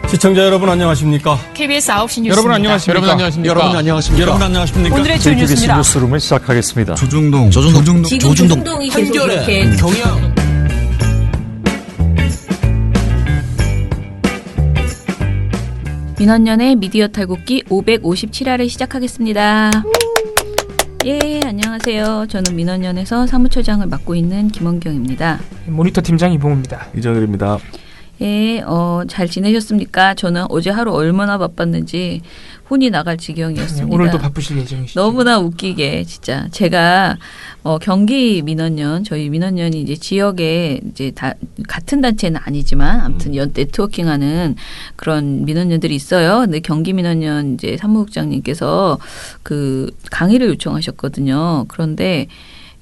시청자 여러분 안녕하십니까? KBS 9시 뉴스 여러분 안녕하십니까? 여러분 안녕하십니까? 여러분 안녕하십니까? 여러분 안녕하십니까? 오늘의 주요 KBS 뉴스입니다. 뉴스룸을 시작하겠습니다. 조중동 지금 조중동이 계속 이렇게 경영 민원연의 미디어 탈곡기 557화를 시작하겠습니다. 예, 안녕하세요. 저는 민원연에서 사무처장을 맡고 있는 김원경입니다. 모니터 팀장 이봉우입니다. 이정일입니다. 예, 잘 지내셨습니까? 저는 어제 하루 얼마나 바빴는지 혼이 나갈 지경이었습니다. 오늘도 바쁘실 예정이시죠? 너무나 웃기게 진짜 제가 경기 민원연 저희 민원연이 이제 지역에 이제 다 같은 단체는 아니지만 아무튼 연 네트워킹하는 그런 민원연들이 있어요. 근데 경기 민원연 이제 사무국장님께서 그 강의를 요청하셨거든요. 그런데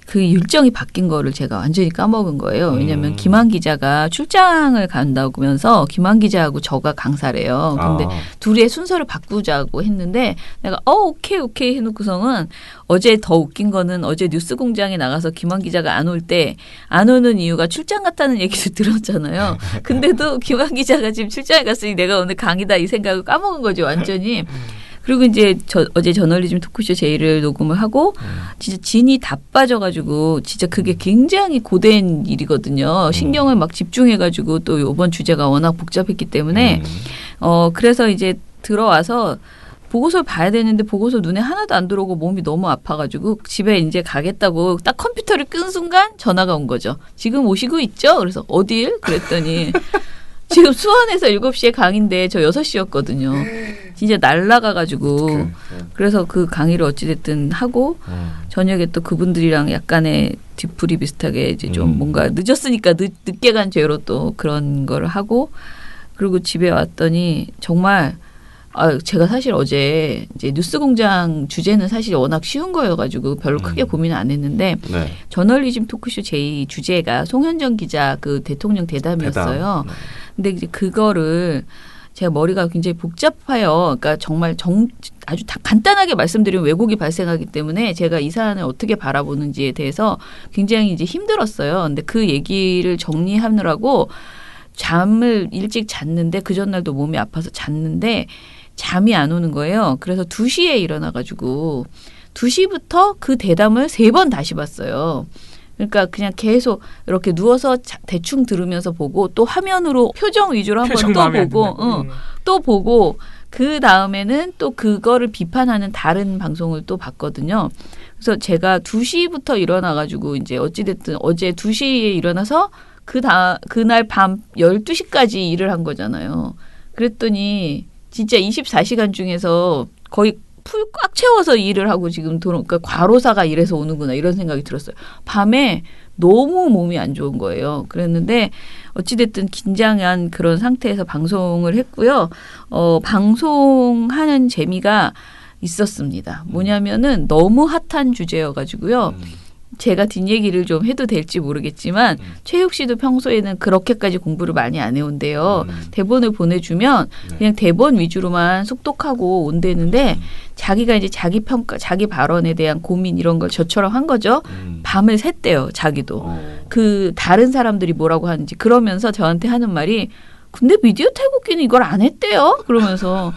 그 일정이 바뀐 거를 제가 완전히 까먹은 거예요. 왜냐하면 김한 기자가 출장을 간다면서 김한 기자하고 저가 강사래요. 근데 둘의 순서를 바꾸자고 했는데 내가 오케이 해놓고서는 어제 더 웃긴 거는 어제 뉴스공장에 나가서 김한 기자가 안 올 때 안 오는 이유가 출장 갔다는 얘기를 들었잖아요. 근데도 김한 기자가 지금 출장에 갔으니 내가 오늘 강의다 이 생각을 까먹은 거죠. 완전히. 그리고 이제 어제 저널리즘 토크쇼 제의를 녹음을 하고 진짜 진이 다 빠져가지고 진짜 그게 굉장히 고된 일이거든요. 신경을 막 집중해가지고 또 이번 주제가 워낙 복잡했기 때문에 그래서 이제 들어와서 보고서를 봐야 되는데 보고서 눈에 하나도 안 들어오고 몸이 너무 아파가지고 집에 이제 가겠다고 딱 컴퓨터를 끈 순간 전화가 온 거죠. 지금 오시고 있죠? 그래서 어딜? 그랬더니 지금 수원에서 7시에 강의인데 저 6시였거든요. 진짜 날라가가지고 그래서 그 강의를 어찌됐든 하고 저녁에 또 그분들이랑 약간의 뒤풀이 비슷하게 이제 좀 뭔가 늦었으니까 늦게 간 죄로 또 그런 거를 하고 그리고 집에 왔더니 정말 제가 사실 어제 이제 뉴스공장 주제는 사실 워낙 쉬운 거여가지고 별로 크게 고민을 안 했는데 네. 저널리즘 토크쇼 제2 주제가 송현정 기자 그 대통령 대담이었어요. 네. 근데 이제 그거를 제가 머리가 굉장히 복잡해요. 그러니까 정말 아주 간단하게 말씀드리면 왜곡이 발생하기 때문에 제가 이 사안을 어떻게 바라보는지에 대해서 굉장히 이제 힘들었어요. 근데 그 얘기를 정리하느라고 잠을 일찍 잤는데 그 전날도 몸이 아파서 잤는데 잠이 안 오는 거예요. 그래서 2시에 일어나가지고 2시부터 그 대담을 3번 다시 봤어요. 그러니까 그냥 계속 이렇게 누워서 대충 들으면서 보고 또 화면으로 표정 위주로 한 번 또 보고 또 보고 그 다음에는 또 그거를 비판하는 다른 방송을 또 봤거든요. 그래서 제가 2시부터 일어나가지고 이제 어찌됐든 어제 2시에 일어나서 그날 밤 12시까지 일을 한 거잖아요. 그랬더니 진짜 24시간 중에서 거의 풀 꽉 채워서 일을 하고 지금 그러니까 과로사가 이래서 오는구나 이런 생각이 들었어요. 밤에 너무 몸이 안 좋은 거예요. 그랬는데 어찌됐든 긴장한 그런 상태에서 방송을 했고요. 방송하는 재미가 있었습니다. 뭐냐면은 너무 핫한 주제여가지고요. 제가 뒷얘기를 좀 해도 될지 모르겠지만 최욱 씨도 평소에는 그렇게까지 공부를 많이 안 해온대요. 대본을 보내주면 그냥 대본 위주로만 속독하고 온대는데 자기가 이제 자기 평가, 자기 발언에 대한 고민 이런 걸 저처럼 한 거죠. 밤을 샜대요. 자기도. 그 다른 사람들이 뭐라고 하는지 그러면서 저한테 하는 말이 근데 미디어 탈곡기는 이걸 안 했대요. 그러면서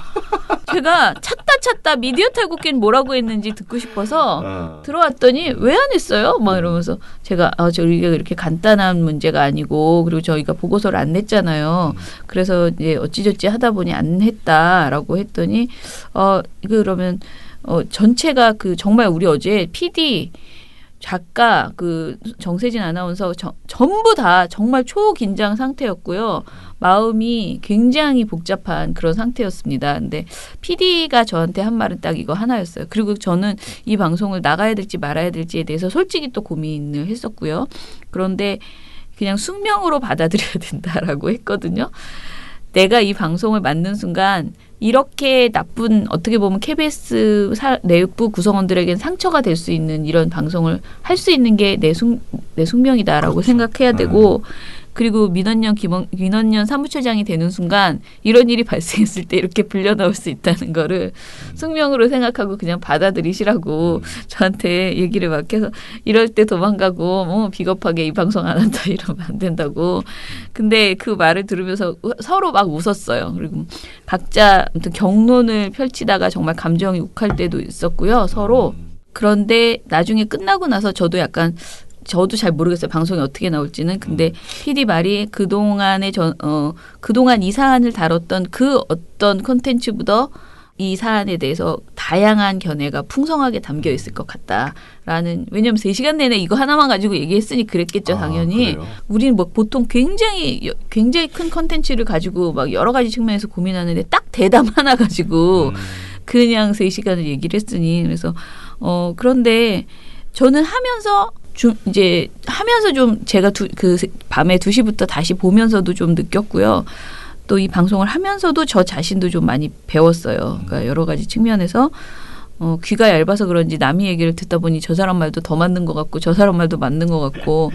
제가 찾다 미디어 탈곡기는 뭐라고 했는지 듣고 싶어서 들어왔더니 왜 안 했어요? 막 이러면서 제가 저희가 이렇게 간단한 문제가 아니고 그리고 저희가 보고서를 안 냈잖아요. 그래서 이제 어찌저찌 하다 보니 안 했다라고 했더니 그러면 전체가 그 정말 우리 어제 PD 작가 그 정세진 아나운서 전부 다 정말 초긴장 상태였고요. 마음이 굉장히 복잡한 그런 상태였습니다. 근데 PD가 저한테 한 말은 딱 이거 하나였어요. 그리고 저는 이 방송을 나가야 될지 말아야 될지에 대해서 솔직히 또 고민을 했었고요. 그런데 그냥 숙명으로 받아들여야 된다라고 했거든요. 내가 이 방송을 맡는 순간 이렇게 나쁜 어떻게 보면 KBS 내부 구성원들에겐 상처가 될 수 있는 이런 방송을 할 수 있는 게 내 숙명이다라고 그렇죠. 생각해야 되고 그리고 민원연 사무처장이 되는 순간 이런 일이 발생했을 때 이렇게 불려 나올 수 있다는 거를 숙명으로 생각하고 그냥 받아들이시라고 저한테 얘기를 막 해서 이럴 때 도망가고 비겁하게 이 방송 안 한다 이러면 안 된다고. 근데 그 말을 들으면서 서로 막 웃었어요. 그리고 각자 아무튼 경론을 펼치다가 정말 감정이 욱할 때도 있었고요. 서로. 그런데 나중에 끝나고 나서 저도 잘 모르겠어요. 방송이 어떻게 나올지는. 근데 PD 말이 그동안 이 사안을 다뤘던 그 어떤 콘텐츠보다 이 사안에 대해서 다양한 견해가 풍성하게 담겨 있을 것 같다라는. 왜냐하면 3시간 내내 이거 하나만 가지고 얘기했으니 그랬겠죠. 당연히. 그래요? 우리는 뭐 보통 굉장히 큰 콘텐츠를 가지고 막 여러 가지 측면에서 고민하는데 딱 대담 하나 가지고 그냥 3시간을 얘기를 했으니. 그래서 그런데 저는 하면서 좀 제가 밤에 2시부터 다시 보면서도 좀 느꼈고요. 또 이 방송을 하면서도 저 자신도 좀 많이 배웠어요. 그러니까 여러 가지 측면에서 귀가 얇아서 그런지 남의 얘기를 듣다 보니 저 사람 말도 더 맞는 것 같고 저 사람 말도 맞는 것 같고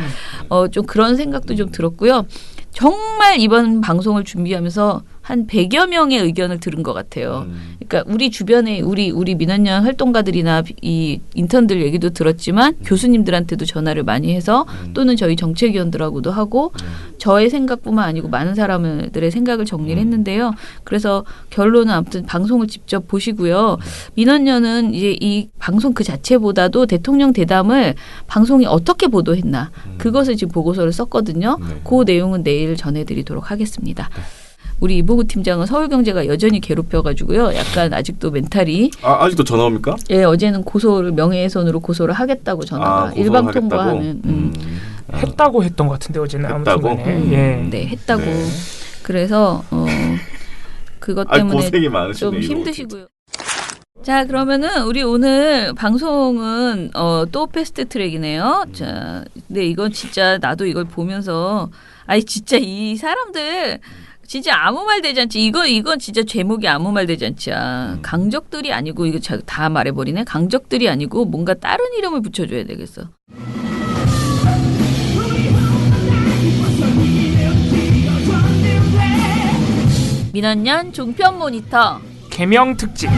좀 그런 생각도 좀 들었고요. 정말 이번 방송을 준비하면서 한 100여 명의 의견을 들은 것 같아요. 그러니까 우리 주변에 우리 민원연 활동가들이나 이 인턴들 얘기도 들었지만 교수님들한테도 전화를 많이 해서 또는 저희 정책위원들하고도 하고 저의 생각뿐만 아니고 많은 사람들의 생각을 정리를 했는데요. 그래서 결론은 아무튼 방송을 직접 보시고요. 민원연은 이제 이 방송 그 자체보다도 대통령 대담을 방송이 어떻게 보도했나 그것을 지금 보고서를 썼거든요. 그 내용은 내일 전해드리도록 하겠습니다. 우리 이보구 팀장은 서울경제가 여전히 괴롭혀가지고요. 약간 아직도 멘탈이. 아직도 전화 옵니까? 예, 어제는 명예훼손으로 고소를 하겠다고 전화가 일방 통보하는. 했다고 했던 것 같은데 어제는 아무 순간에. 예. 네, 했다고. 그래서 그것 때문에 고생이 많으시네, 좀 힘드시고요. 자, 그러면은 우리 오늘 방송은 또 패스트 트랙이네요. 자, 근데 이건 진짜 나도 이걸 보면서 진짜 이 사람들 진짜 아무 말 되지 않지. 이건 진짜 제목이 아무 말 되지 않지. 강적들이 아니고 이거 다 말해버리네. 강적들이 아니고 뭔가 다른 이름을 붙여줘야 되겠어. 민원연 종편 모니터 개명 특집.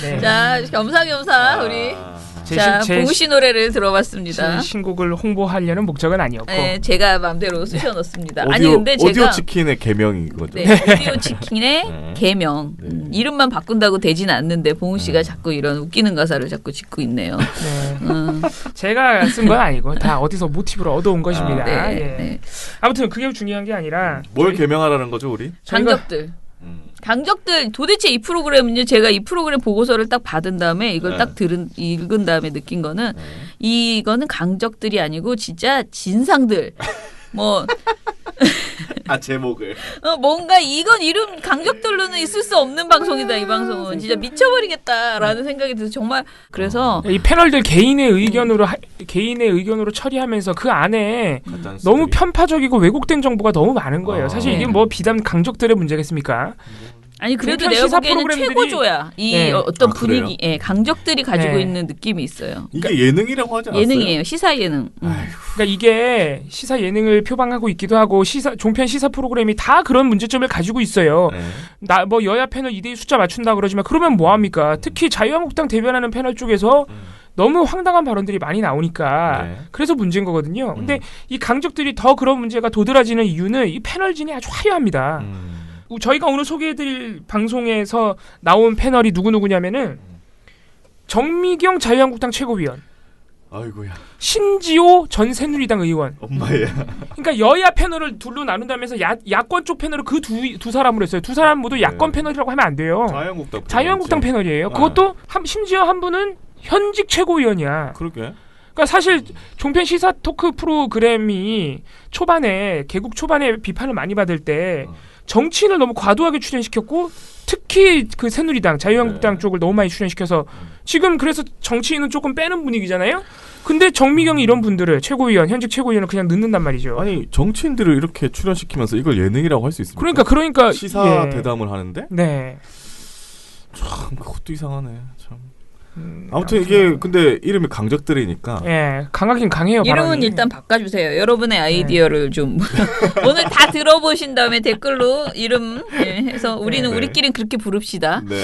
네. 자, 겸사겸사 우리 보구 씨 노래를 들어봤습니다. 제 신곡을 홍보하려는 목적은 아니었고. 네, 제가 마음대로 쑤셔넣습니다. 근데 제가 오디오 치킨의 개명인 거죠. 네, 오디오 치킨의 개명. 이름만 바꾼다고 되지는 않는데 봉우 씨가 자꾸 이런 웃기는 가사를 자꾸 짓고 있네요. 네. 제가 쓴 건 아니고 다 어디서 모티브를 얻어온 것입니다. 네, 예. 네. 아무튼 그게 중요한 게 아니라 뭘 개명하라는 거죠, 우리? 강적들 도대체 이 프로그램은요. 제가 이 프로그램 보고서를 딱 받은 다음에 이걸 딱 읽은 다음에 느낀 거는 이거는 강적들이 아니고 진짜 진상들 제목을 뭔가 이건 이름 강적들로는 있을 수 없는 방송이다. 이 방송은 진짜 미쳐버리겠다라는 생각이 들어서 정말 그래서 이 패널들 개인의 의견으로 처리하면서 그 안에 너무 편파적이고 왜곡된 정보가 너무 많은 거예요. 사실 이게 비단 강적들의 문제겠습니까? 아니 그래도 내가 보기에는 최고조야. 어떤 분위기, 강적들이 가지고 있는 느낌이 있어요. 이게 예능이라고 하지 않았어요? 예능이에요. 시사 예능. 그러니까 이게 시사 예능을 표방하고 있기도 하고 종편 시사 프로그램이 다 그런 문제점을 가지고 있어요. 여야 패널 2대2 숫자 맞춘다 그러지만 그러면 뭐 합니까? 특히 자유한국당 대변하는 패널 쪽에서 너무 황당한 발언들이 많이 나오니까 그래서 문제인 거거든요. 근데 이 강적들이 더 그런 문제가 도드라지는 이유는 이 패널진이 아주 화려합니다. 저희가 오늘 소개해드릴 방송에서 나온 패널이 누구냐면은 정미경 자유한국당 최고위원, 아이고야, 신지호 전 새누리당 의원. 엄마야. 그러니까 여야 패널을 둘로 나눈다면서 야권 쪽 패널을 그 두 사람으로 했어요. 두 사람 모두 야권 패널이라고 하면 안 돼요. 자유한국당 패널이에요. 그것도 심지어 한 분은 현직 최고위원이야. 그러게. 그러니까 사실 종편 시사 토크 프로그램이 개국 초반에 비판을 많이 받을 때 정치인을 너무 과도하게 출연시켰고 특히 그 새누리당, 자유한국당 쪽을 너무 많이 출연시켜서 지금 그래서 정치인은 조금 빼는 분위기잖아요. 근데 정미경이 이런 분들을 최고위원, 현직 최고위원을 그냥 넣는단 말이죠. 아니 정치인들을 이렇게 출연시키면서 이걸 예능이라고 할 수 있습니까? 그러니까 시사 예. 대담을 하는데 네. 참 그것도 이상하네. 참. 아무튼 이게 근데 이름이 강적들이니까 예, 강하긴 강해요. 이름은 발언이. 일단 바꿔주세요. 여러분의 아이디어를 좀 오늘 다 들어보신 다음에 댓글로 이름 해서 우리는 네. 우리끼리는 그렇게 부릅시다. 네.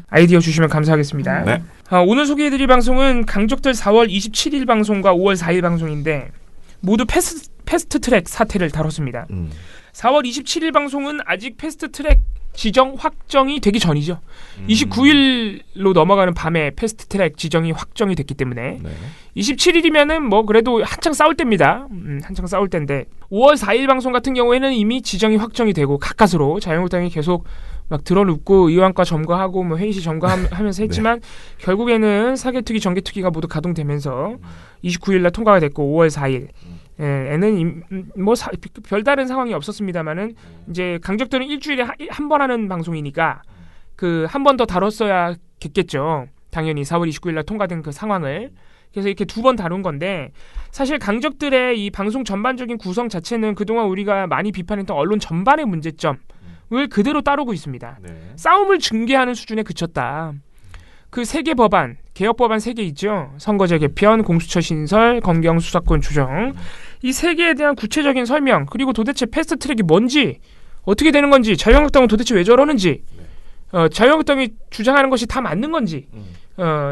아이디어 주시면 감사하겠습니다. 네. 오늘 소개해드릴 방송은 강적들 4월 27일 방송과 5월 4일 방송인데 모두 패스트트랙 사태를 다뤘습니다. 4월 27일 방송은 아직 패스트트랙 지정 확정이 되기 전이죠. 29일로 넘어가는 밤에 패스트트랙 지정이 확정이 됐기 때문에 네. 27일이면은 뭐 그래도 한창 싸울 때입니다. 한창 싸울 때인데 5월 4일 방송 같은 경우에는 이미 지정이 확정이 되고 가까스로 자유한국당이 계속 막 들어눕고 의원과 점거하고 뭐 회의시 점거하면서 했지만 결국에는 사개특위 정개특위가 모두 가동되면서 29일 날 통과가 됐고 5월 4일 에는 뭐 별다른 상황이 없었습니다만은 이제 강적들은 일주일에 한 번 하는 방송이니까 그 한 번 더 다뤘어야겠죠. 당연히 4월 29일 날 통과된 그 상황을 그래서 이렇게 두 번 다룬 건데 사실 강적들의 이 방송 전반적인 구성 자체는 그동안 우리가 많이 비판했던 언론 전반의 문제점을 그대로 따르고 있습니다. 네. 싸움을 중계하는 수준에 그쳤다. 그 3개 법안, 개혁 법안 3개 있죠. 선거제 개편, 공수처 신설, 검경 수사권 조정. 이 3개에 대한 구체적인 설명, 그리고 도대체 패스트트랙이 뭔지, 어떻게 되는 건지, 자유한국당은 도대체 왜 저러는지, 자유한국당이 주장하는 것이 다 맞는 건지,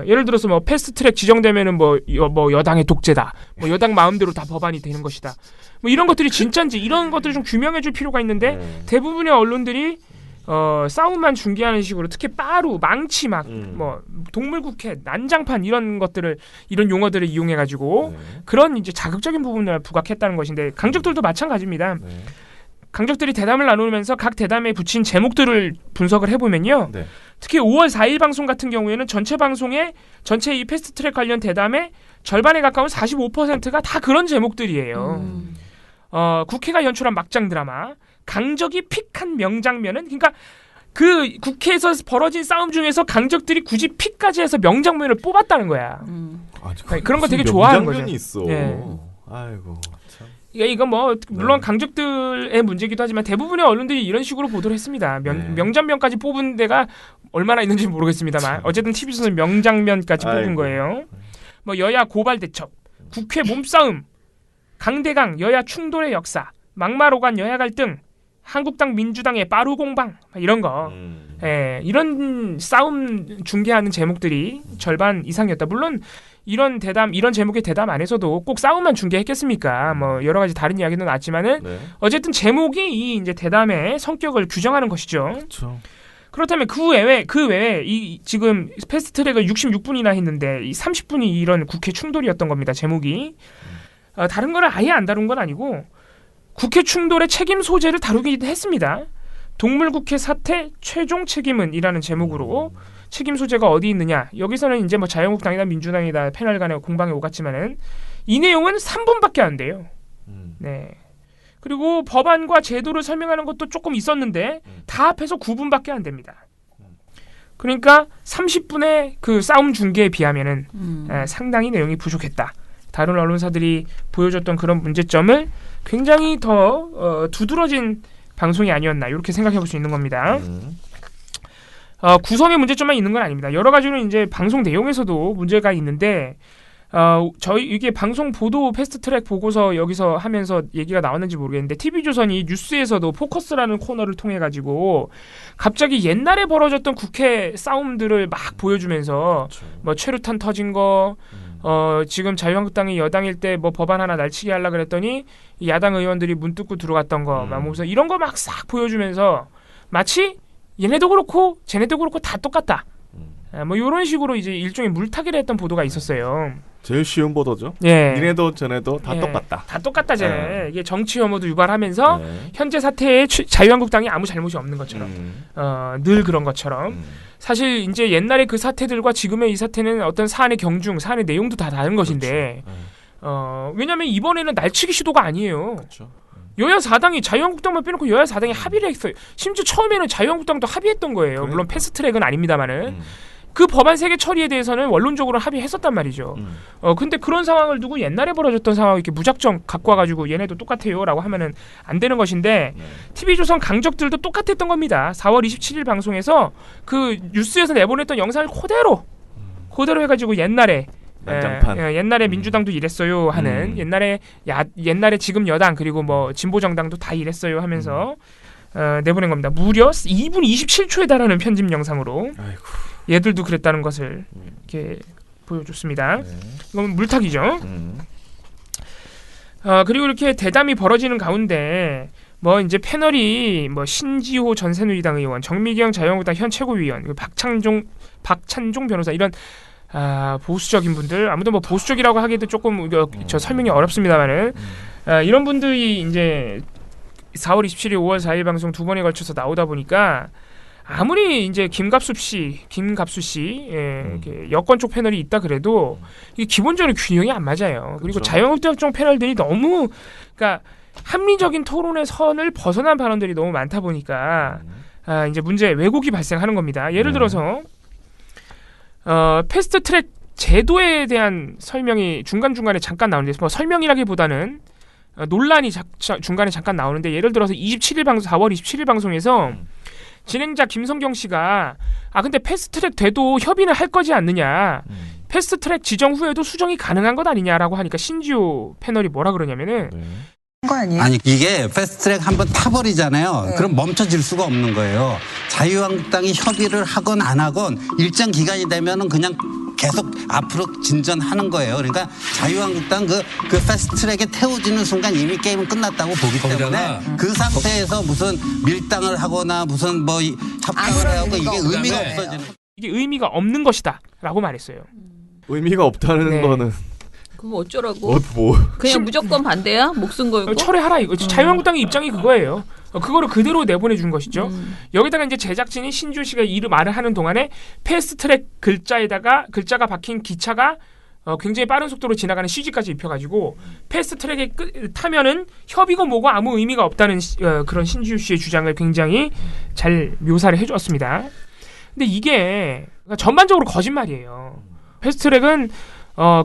예를 들어서 뭐 패스트트랙 지정되면은 뭐 여당의 독재다, 뭐 여당 마음대로 다 법안이 되는 것이다, 뭐 이런 것들이 진짜인지 이런 것들을 좀 규명해줄 필요가 있는데 대부분의 언론들이 싸움만 중계하는 식으로 특히 빠루, 망치 뭐 동물국회, 난장판 이런 것들을 이런 용어들을 이용해 가지고 그런 이제 자극적인 부분을 부각했다는 것인데 강적들도 마찬가지입니다. 강적들이 대담을 나누면서 각 대담에 붙인 제목들을 분석을 해보면요. 네. 특히 5월 4일 방송 같은 경우에는 전체 방송의 전체 이 패스트트랙 관련 대담의 절반에 가까운 45%가 다 그런 제목들이에요. 국회가 연출한 막장 드라마, 강적이 픽한 명장면은 그러니까 그 국회에서 벌어진 싸움 중에서 강적들이 굳이 픽까지 해서 명장면을 뽑았다는 거야. 아니, 그런 거 되게 좋아하는 거죠. 명장면이 있어. 예. 아이고 참. 이건 뭐 물론 강적들의 문제기도 하지만 대부분의 언론들이 이런 식으로 보도를 했습니다. 명장면까지 뽑은 데가 얼마나 있는지 모르겠습니다만 어쨌든 TV조선은 명장면까지 뽑은 거예요. 뭐 여야 고발 대첩, 국회 몸싸움, 강대강 여야 충돌의 역사, 막마로간 여야 갈등, 한국당 민주당의 빠루 공방 이런 거 이런 싸움 중계하는 제목들이 절반 이상이었다. 물론 이런 제목의 대담 안에서도 꼭 싸움만 중계했겠습니까? 뭐 여러 가지 다른 이야기도 나왔지만은 어쨌든 제목이 이 이제 대담의 성격을 규정하는 것이죠. 그렇죠. 그렇다면 그 외에 이 지금 패스트트랙을 66분이나 했는데 이 30분이 이런 국회 충돌이었던 겁니다. 제목이 다른 거를 아예 안 다룬 건 아니고 국회 충돌의 책임 소재를 다루기도 했습니다. 동물국회 사태 최종 책임은이라는 제목으로 책임 소재가 어디 있느냐. 여기서는 이제 뭐 자유한국당이나 민주당이나 패널 간의 공방이 오갔지만은 이 내용은 3분밖에 안 돼요. 네. 그리고 법안과 제도를 설명하는 것도 조금 있었는데 다 합해서 9분밖에 안 됩니다. 그러니까 30분의 그 싸움 중계에 비하면은 상당히 내용이 부족했다. 다른 언론사들이 보여줬던 그런 문제점을 굉장히 더 두드러진 방송이 아니었나 이렇게 생각해 볼 수 있는 겁니다. 구성의 문제점만 있는 건 아닙니다. 여러 가지로 이제 방송 내용에서도 문제가 있는데 저희 이게 방송 보도 패스트트랙 보고서 여기서 하면서 얘기가 나왔는지 모르겠는데 TV조선이 뉴스에서도 포커스라는 코너를 통해 가지고 갑자기 옛날에 벌어졌던 국회 싸움들을 막 보여주면서 뭐 최루탄 터진 거 지금 자유한국당이 여당일 때 뭐 법안 하나 날치기 하려고 그랬더니 야당 의원들이 문 뚫고 들어갔던 거 막 보면서 이런 거 막 싹 보여주면서 마치 얘네도 그렇고 쟤네도 그렇고 다 똑같다. 뭐 이런 식으로 이제 일종의 물타기를 했던 보도가 있었어요. 제일 쉬운 보도죠. 예. 니네도 쟤네도 다 똑같다. 다 똑같다 쟤네. 이게 정치 혐오도 유발하면서 현재 사태에 자유한국당이 아무 잘못이 없는 것처럼 늘 그런 것처럼 사실 이제 옛날에 그 사태들과 지금의 이 사태는 어떤 사안의 경중, 사안의 내용도 다 다른 것인데 왜냐하면 이번에는 날치기 시도가 아니에요. 그렇죠. 여야 4당이 자유한국당만 빼놓고 여야 4당이 합의를 했어요. 심지어 처음에는 자유한국당도 합의했던 거예요. 물론 패스트트랙은 아닙니다만은 그 법안 3개 처리에 대해서는 원론적으로 합의했었단 말이죠. 근데 그런 상황을 두고 옛날에 벌어졌던 상황을 이렇게 무작정 갖고 와가지고 얘네도 똑같아요라고 하면은 안 되는 것인데 TV조선 강적들도 똑같았던 겁니다. 4월 27일 방송에서 그 뉴스에서 내보냈던 영상을 그대로 해가지고 옛날에 옛날에 민주당도 이랬어요 하는 옛날에 지금 여당 그리고 뭐 진보 정당도 다 이랬어요 하면서 내보낸 겁니다. 무려 2분 27초에 달하는 편집 영상으로 얘들도 그랬다는 것을 이렇게 보여줬습니다. 이건 물타기죠. 그리고 이렇게 대담이 벌어지는 가운데 뭐 이제 패널이 뭐 신지호 전 새누리당 의원, 정미경 자유한국당 현 최고위원, 박찬종 변호사 이런 보수적인 분들 아무도 뭐 보수적이라고 하기도 조금 저 설명이 어렵습니다만은 이런 분들이 이제 4월 27일, 5월 4일 방송 두 번에 걸쳐서 나오다 보니까 아무리 이제 김갑수 씨 이렇게 여권 쪽 패널이 있다 그래도 이게 기본적으로 균형이 안 맞아요. 그리고 자유한국당 쪽 패널들이 너무 그러니까 합리적인 토론의 선을 벗어난 발언들이 너무 많다 보니까 이제 왜곡이 발생하는 겁니다. 예를 들어서 패스트트랙 제도에 대한 설명이 중간중간에 잠깐 나오는데 뭐 설명이라기보다는 논란이 중간에 잠깐 나오는데 예를 들어서 4월 27일 방송에서 진행자 김성경 씨가 근데 패스트트랙 돼도 협의는 할 거지 않느냐 패스트트랙 지정 후에도 수정이 가능한 것 아니냐라고 하니까 신지호 패널이 뭐라 그러냐면은 거 아니에요? 아니 이게 패스트트랙 한번 타버리잖아요. 그럼 멈춰질 수가 없는 거예요. 자유한국당이 협의를 하건 안 하건 일정 기간이 되면은 그냥 계속 앞으로 진전하는 거예요. 그러니까 자유한국당 그 패스트트랙에 태워지는 순간 이미 게임은 끝났다고 보기 때문에 그 상태에서 무슨 밀당을 하거나 무슨 뭐 협상을 하고 이게 의미가 없어지는. 이게 의미가 없는 것이다라고 말했어요. 의미가 없다는 거는 그거 어쩌라고? 뭐 그냥 무조건 반대야? 목숨 걸고? 철회하라 이거. 자유한국당의 입장이 그거예요. 그거를 그대로 내보내준 것이죠. 여기다가 이제 제작진이 신지호 씨가 말을 하는 동안에 패스트트랙 글자가 박힌 기차가 굉장히 빠른 속도로 지나가는 CG까지 입혀가지고 패스트트랙에 타면은 협의고 뭐고 아무 의미가 없다는 그런 신지호 씨의 주장을 굉장히 잘 묘사를 해주었습니다. 근데 이게 전반적으로 거짓말이에요. 패스트트랙은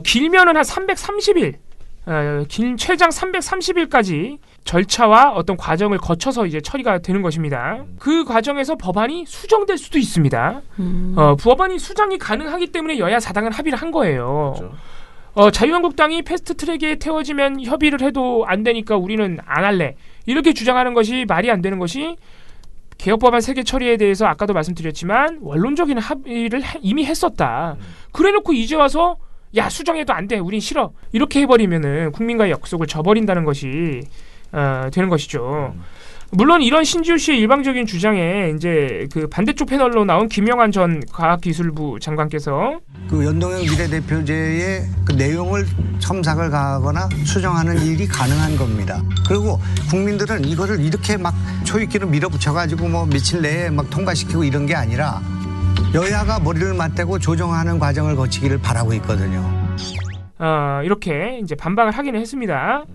길면은 한 330일, 최장 330일까지 절차와 어떤 과정을 거쳐서 이제 처리가 되는 것입니다. 그 과정에서 법안이 수정될 수도 있습니다. 법안이 수정이 가능하기 때문에 여야 사당은 합의를 한 거예요. 그렇죠. 자유한국당이 패스트트랙에 태워지면 협의를 해도 안 되니까 우리는 안 할래. 이렇게 주장하는 것이 말이 안 되는 것이 개혁법안 3개 처리에 대해서 아까도 말씀드렸지만 원론적인 합의를 이미 했었다. 그래놓고 이제 와서 야 수정해도 안 돼 우린 싫어 이렇게 해버리면은 국민과의 약속을 저버린다는 것이 되는 것이죠. 물론 이런 신지호 씨의 일방적인 주장에 이제 그 반대쪽 패널로 나온 김영환 전 과학기술부 장관께서 그 연동형 비례대표제의 그 내용을 첨삭을 가하거나 수정하는 일이 가능한 겁니다. 그리고 국민들은 이거를 이렇게 막 초입기로 밀어붙여가지고 뭐 며칠 내에 막 통과시키고 이런 게 아니라 여야가 머리를 맞대고 조정하는 과정을 거치기를 바라고 있거든요. 이렇게 이제 반박을 하기는 했습니다.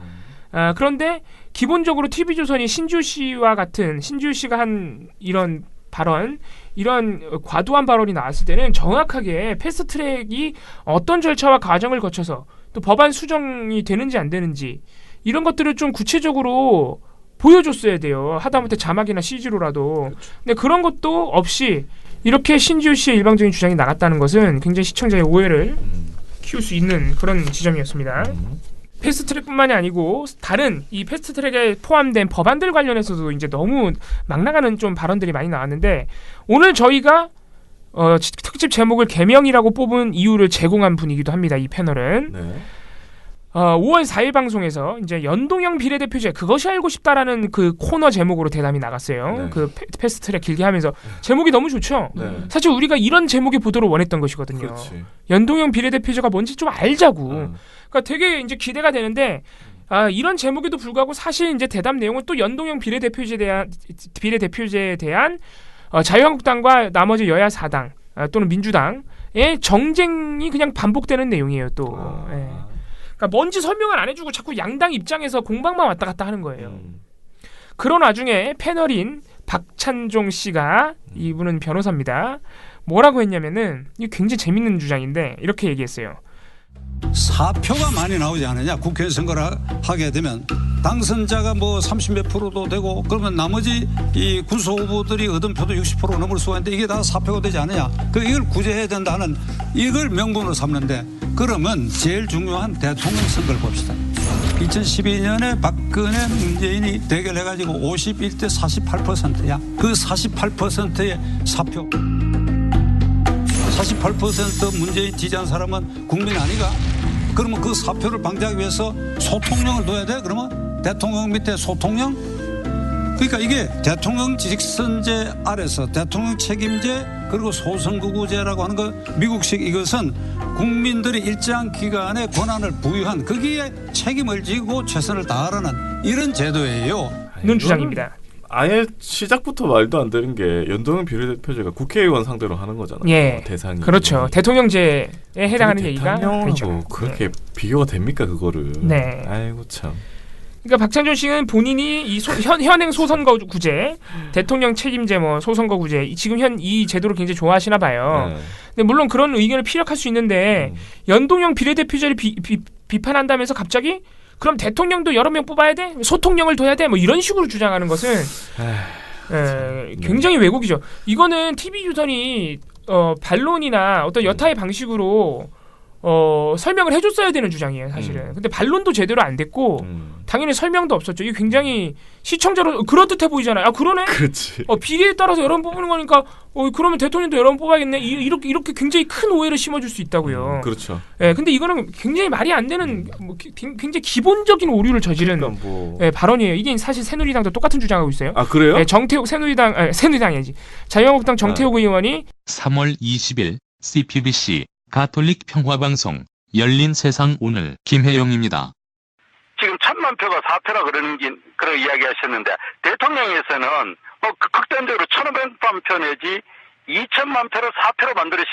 그런데 기본적으로 TV조선이 신지호 씨가 한 이런 발언, 이런 과도한 발언이 나왔을 때는 정확하게 패스트트랙이 어떤 절차와 과정을 거쳐서 또 법안 수정이 되는지 안 되는지 이런 것들을 좀 구체적으로 보여줬어야 돼요. 하다못해 자막이나 CG로라도. 근데 그런 것도 없이 이렇게 신지호 씨의 일방적인 주장이 나갔다는 것은 굉장히 시청자의 오해를 키울 수 있는 그런 지점이었습니다. 패스트트랙뿐만이 아니고 다른 이 패스트트랙에 포함된 법안들 관련해서도 이제 너무 막 나가는 좀 발언들이 많이 나왔는데 오늘 저희가 특집 제목을 개명이라고 뽑은 이유를 제공한 분이기도 합니다. 이 패널은. 네. 5월 4일 방송에서 이제 연동형 비례대표제 그것이 알고 싶다라는 그 코너 제목으로 대담이 나갔어요. 네. 그 패스트트랙 길게 하면서 제목이 너무 좋죠. 네. 사실 우리가 이런 제목의 보도를 원했던 것이거든요. 그렇지. 연동형 비례대표제가 뭔지 좀 알자고. 그러니까 되게 이제 기대가 되는데 이런 제목에도 불구하고 사실 이제 대담 내용은 또 연동형 비례대표제에 대한 자유한국당과 나머지 여야 사당 또는 민주당의 정쟁이 그냥 반복되는 내용이에요. 또. 예. 그러니까 뭔지 설명을 안 해주고 자꾸 양당 입장에서 공방만 왔다 갔다 하는 거예요. 그런 와중에 패널인 박찬종 씨가 이분은 변호사입니다. 뭐라고 했냐면은 이게 굉장히 재밌는 주장인데 이렇게 얘기했어요. 사표가 많이 나오지 않느냐. 국회의원 선거를 하게 되면 당선자가 뭐 30몇 프로도 되고 그러면 나머지 이 구소 후보들이 얻은 표도 60% 넘을 수가 있는데 이게 다 사표가 되지 않느냐. 이걸 구제해야 된다는 이걸 명분으로 삼는데 그러면 제일 중요한 대통령 선거를 봅시다. 2012년에 박근혜 문재인이 대결해가지고 51대 48%야. 그 48%의 사표. 48% 문재인 지지한 사람은 국민 아니가? 그러면 그 사표를 방지하기 위해서 소통령을 둬야 돼? 그러면 대통령 밑에 소통령? 그러니까 이게 대통령 직선제 아래서 대통령 책임제 그리고 소선거구제라고 하는 거 미국식 이것은 국민들이 일정 기간의 권한을 부여한 거기에 책임을 지고 최선을 다하라는 이런 제도예요. 는 주장입니다. 아예 시작부터 말도 안 되는 게 연동형 비례대표제가 국회의원 상대로 하는 거잖아요. 예, 대상이. 그렇죠. 대통령제에 해당하는 얘기가 대통령하고 아니죠. 그렇게 비교가 됩니까 그거를? 네. 아이고 참. 그러니까 박찬준 씨는 본인이 이 현행 소선거구제, 대통령 책임제, 뭐 소선거구제 지금 현 이 제도를 굉장히 좋아하시나 봐요. 네. 근데 물론 그런 의견을 피력할 수 있는데 연동형 비례대표제를 비판한다면서 갑자기 그럼 대통령도 여러 명 뽑아야 돼? 소통령을 둬야 돼? 뭐 이런 식으로 주장하는 것은 굉장히 왜곡이죠. 이거는 TV조선이 반론이나 어떤 여타의 방식으로 설명을 해줬어야 되는 주장이에요, 사실은. 근데 반론도 제대로 안 됐고 당연히 설명도 없었죠. 이게 굉장히 시청자로 그럴듯해 보이잖아요. 아 그러네. 그렇지. 비례에 따라서 여러 번 뽑는 거니까 그러면 대통령도 여러 번 뽑아야겠네. 이렇게 굉장히 큰 오해를 심어줄 수 있다고요. 그렇죠. 예, 근데 이거는 굉장히 말이 안 되는 굉장히 기본적인 오류를 저지른 그러니까 뭐... 발언이에요. 이게 사실 새누리당도 똑같은 주장하고 있어요. 아 그래요? 예, 정태욱 새누리당이지. 자유한국당 정태욱 의원이 3월 20일 CPBC 가톨릭 평화방송 열린 세상 오늘 김혜영입니다. 지금 1,000만 표가 4표라 그런 이야기 하셨는데 대통령에서는 극단적으로 1,500만 표 내지 2,000만 표를 4표로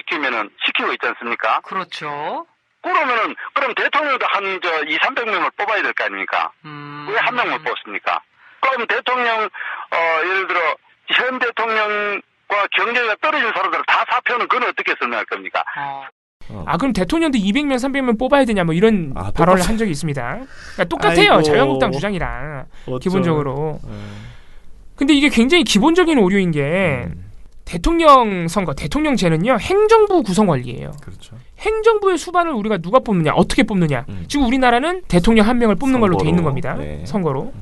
시키고 있지 않습니까? 그렇죠. 그럼 대통령도 한 200-300명을 뽑아야 될 거 아닙니까? 왜 한 명을 뽑습니까? 그럼 대통령 예를 들어 현 대통령과 경쟁이 떨어진 사람들은 다 4표는 그건 어떻게 설명할 겁니까? 그럼 대통령도 200명, 300명 뽑아야 되냐 뭐 이런 발언을 한 적이 있습니다. 그러니까 똑같아요. 아이고. 자유한국당 주장이랑 기본적으로. 근데 이게 굉장히 기본적인 오류인 게 대통령 선거, 대통령제는요 행정부 구성 원리예요. 그렇죠. 행정부의 수반을 우리가 누가 뽑느냐, 어떻게 뽑느냐. 지금 우리나라는 대통령 한 명을 뽑는 걸로 돼 있는 겁니다. 네. 선거로.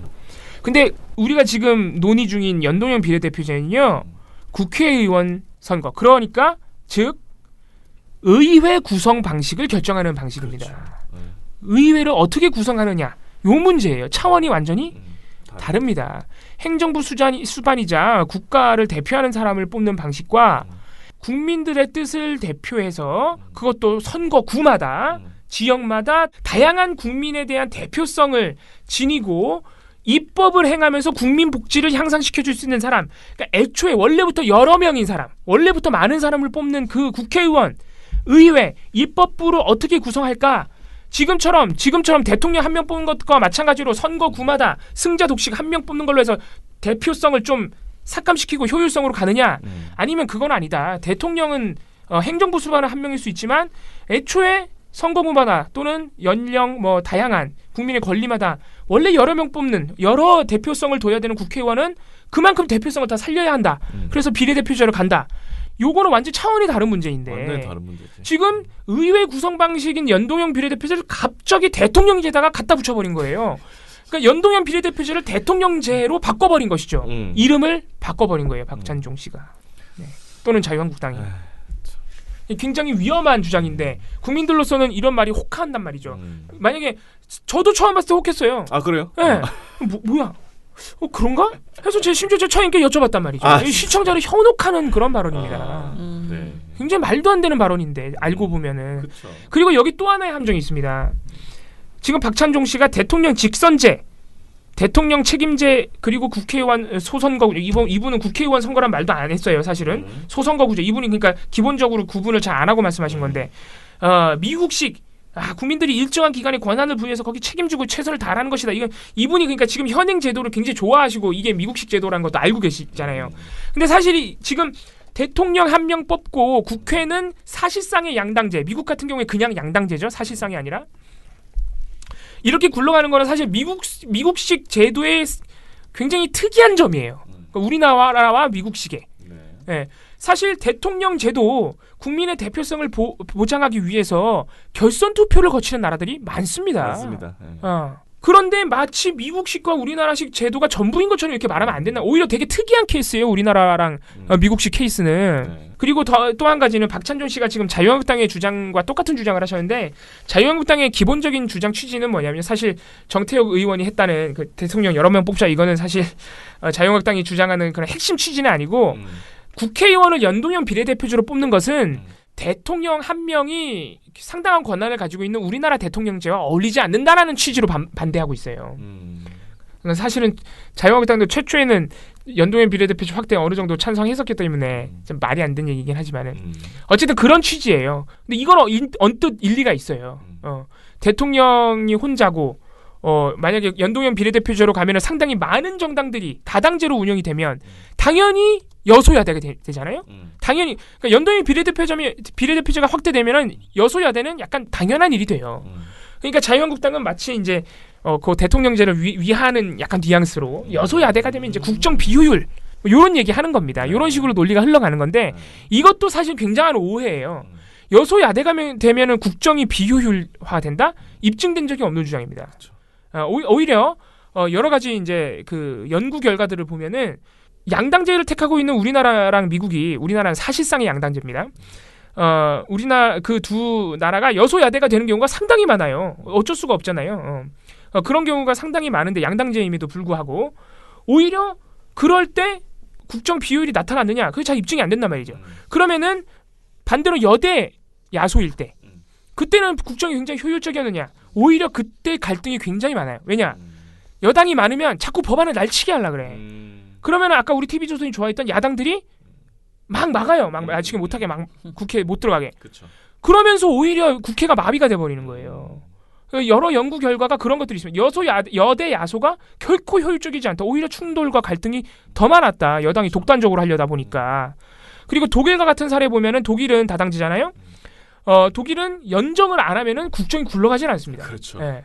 근데 우리가 지금 논의 중인 연동형 비례대표제는요 국회의원 선거. 그러니까 즉 의회 구성 방식을 결정하는 방식입니다. 그렇죠. 의회를 어떻게 구성하느냐 요 문제예요. 차원이 완전히 다릅니다. 행정부 수반이자 국가를 대표하는 사람을 뽑는 방식과 국민들의 뜻을 대표해서 그것도 선거구마다 지역마다 다양한 국민에 대한 대표성을 지니고 입법을 행하면서 국민 복지를 향상시켜줄 수 있는 사람, 그러니까 애초에 원래부터 여러 명인 사람, 원래부터 많은 사람을 뽑는 그 국회의원, 의회, 입법부를 어떻게 구성할까? 지금처럼 대통령 한 명 뽑는 것과 마찬가지로 선거구마다 승자 독식 한 명 뽑는 걸로 해서 대표성을 좀 삭감시키고 효율성으로 가느냐? 아니면 그건 아니다. 대통령은 행정부 수반은 한 명일 수 있지만 애초에 선거구마다 또는 연령 다양한 국민의 권리마다 원래 여러 명 뽑는 여러 대표성을 둬야 되는 국회의원은 그만큼 대표성을 다 살려야 한다. 그래서 비례대표제로 간다. 요거는 완전 차원이 다른 문제인데 완전히 다른 문제지. 지금 의회 구성 방식인 연동형 비례대표제를 갑자기 대통령제에다가 갖다 붙여버린 거예요. 그러니까 연동형 비례대표제를 대통령제로 바꿔버린 것이죠. 이름을 바꿔버린 거예요. 박찬종 씨가. 네. 또는 자유한국당이. 굉장히 위험한 주장인데 국민들로서는 이런 말이 혹한단 말이죠. 만약에 저도 처음 봤을 때 혹했어요. 아 그래요? 네. 뭐야? 그런가? 해서 심지어 제 처인께 여쭤봤단 말이죠. 시청자를 현혹하는 그런 발언입니다. 네. 굉장히 말도 안 되는 발언인데 알고 보면은. 그쵸. 그리고 여기 또 하나의 함정이 있습니다. 지금 박찬종 씨가 대통령 직선제, 대통령 책임제 그리고 국회의원 소선거구제, 이분은 국회의원 선거란 말도 안 했어요. 사실은 소선거구제 이분이 그러니까 기본적으로 구분을 잘 안 하고 말씀하신 건데 미국식 국민들이 일정한 기간에 권한을 부여해서 거기 책임지고 최선을 다하는 것이다. 이분이 그러니까 지금 현행 제도를 굉장히 좋아하시고 이게 미국식 제도라는 것도 알고 계시잖아요. 근데 사실 지금 대통령 한 명 뽑고 국회는 사실상의 양당제. 미국 같은 경우에 그냥 양당제죠. 사실상이 아니라. 이렇게 굴러가는 거는 사실 미국식 제도의 굉장히 특이한 점이에요. 그러니까 우리나라와 미국식의. 네. 사실 대통령 제도 국민의 대표성을 보장하기 위해서 결선 투표를 거치는 나라들이 많습니다. 맞습니다. 네. 그런데 마치 미국식과 우리나라식 제도가 전부인 것처럼 이렇게 말하면 안 된다. 오히려 되게 특이한 케이스예요. 우리나라랑 미국식 케이스는. 네. 그리고 또 한 가지는 박찬종 씨가 지금 자유한국당의 주장과 똑같은 주장을 하셨는데 자유한국당의 기본적인 주장 취지는 뭐냐면 사실 정태욱 의원이 했다는 그 대통령 여러 명 뽑자 이거는 사실 자유한국당이 주장하는 그런 핵심 취지는 아니고 국회의원을 연동형 비례대표제로 뽑는 것은 대통령 한 명이 상당한 권한을 가지고 있는 우리나라 대통령제와 어울리지 않는다라는 취지로 반대하고 있어요. 그러니까 사실은 자유한국당도 최초에는 연동형 비례대표제 확대에 어느 정도 찬성했었기 때문에 좀 말이 안 되는 얘기긴 하지만은 어쨌든 그런 취지예요. 근데 이건 언뜻 일리가 있어요. 대통령이 혼자고 만약에 연동형 비례대표제로 가면은 상당히 많은 정당들이 다당제로 운영이 되면 당연히 여소야대가 되잖아요. 당연히 그러니까 연동형 비례대표제가 확대되면은 여소야대는 약간 당연한 일이 돼요. 그러니까 자유한국당은 마치 이제 그 대통령제를 위하는 약간 뉘앙스로 여소야대가 되면 이제 국정 비효율 이런 얘기 하는 겁니다. 이런 식으로 논리가 흘러가는 건데 이것도 사실 굉장한 오해예요. 여소야대가 되면은 국정이 비효율화된다? 입증된 적이 없는 주장입니다. 오히려 여러 가지 이제 그 연구 결과들을 보면은 양당제를 택하고 있는 우리나라랑 미국이 우리나라는 사실상의 양당제입니다. 우리나라 그 두 나라가 여소야대가 되는 경우가 상당히 많아요. 어쩔 수가 없잖아요. 그런 경우가 상당히 많은데 양당제임에도 불구하고 오히려 그럴 때 국정 비효율이 나타났느냐? 그게 잘 입증이 안 된단 말이죠. 그러면은 반대로 여대 야소일 때 그때는 국정이 굉장히 효율적이었느냐? 오히려 그때 갈등이 굉장히 많아요. 왜냐? 여당이 많으면 자꾸 법안을 날치게 하려고 그래. 그러면 아까 우리 TV조선이 좋아했던 야당들이 막 막아요. 막 지금 못하게 막 국회에 못 들어가게. 그쵸. 그러면서 오히려 국회가 마비가 돼버리는 거예요. 여러 연구 결과가 그런 것들이 있습니다. 여대 야소가 결코 효율적이지 않다. 오히려 충돌과 갈등이 더 많았다. 여당이 독단적으로 하려다 보니까. 그리고 독일과 같은 사례 보면은 독일은 다당제잖아요. 독일은 연정을 안 하면은 국정이 굴러가진 않습니다. 그렇죠. 예.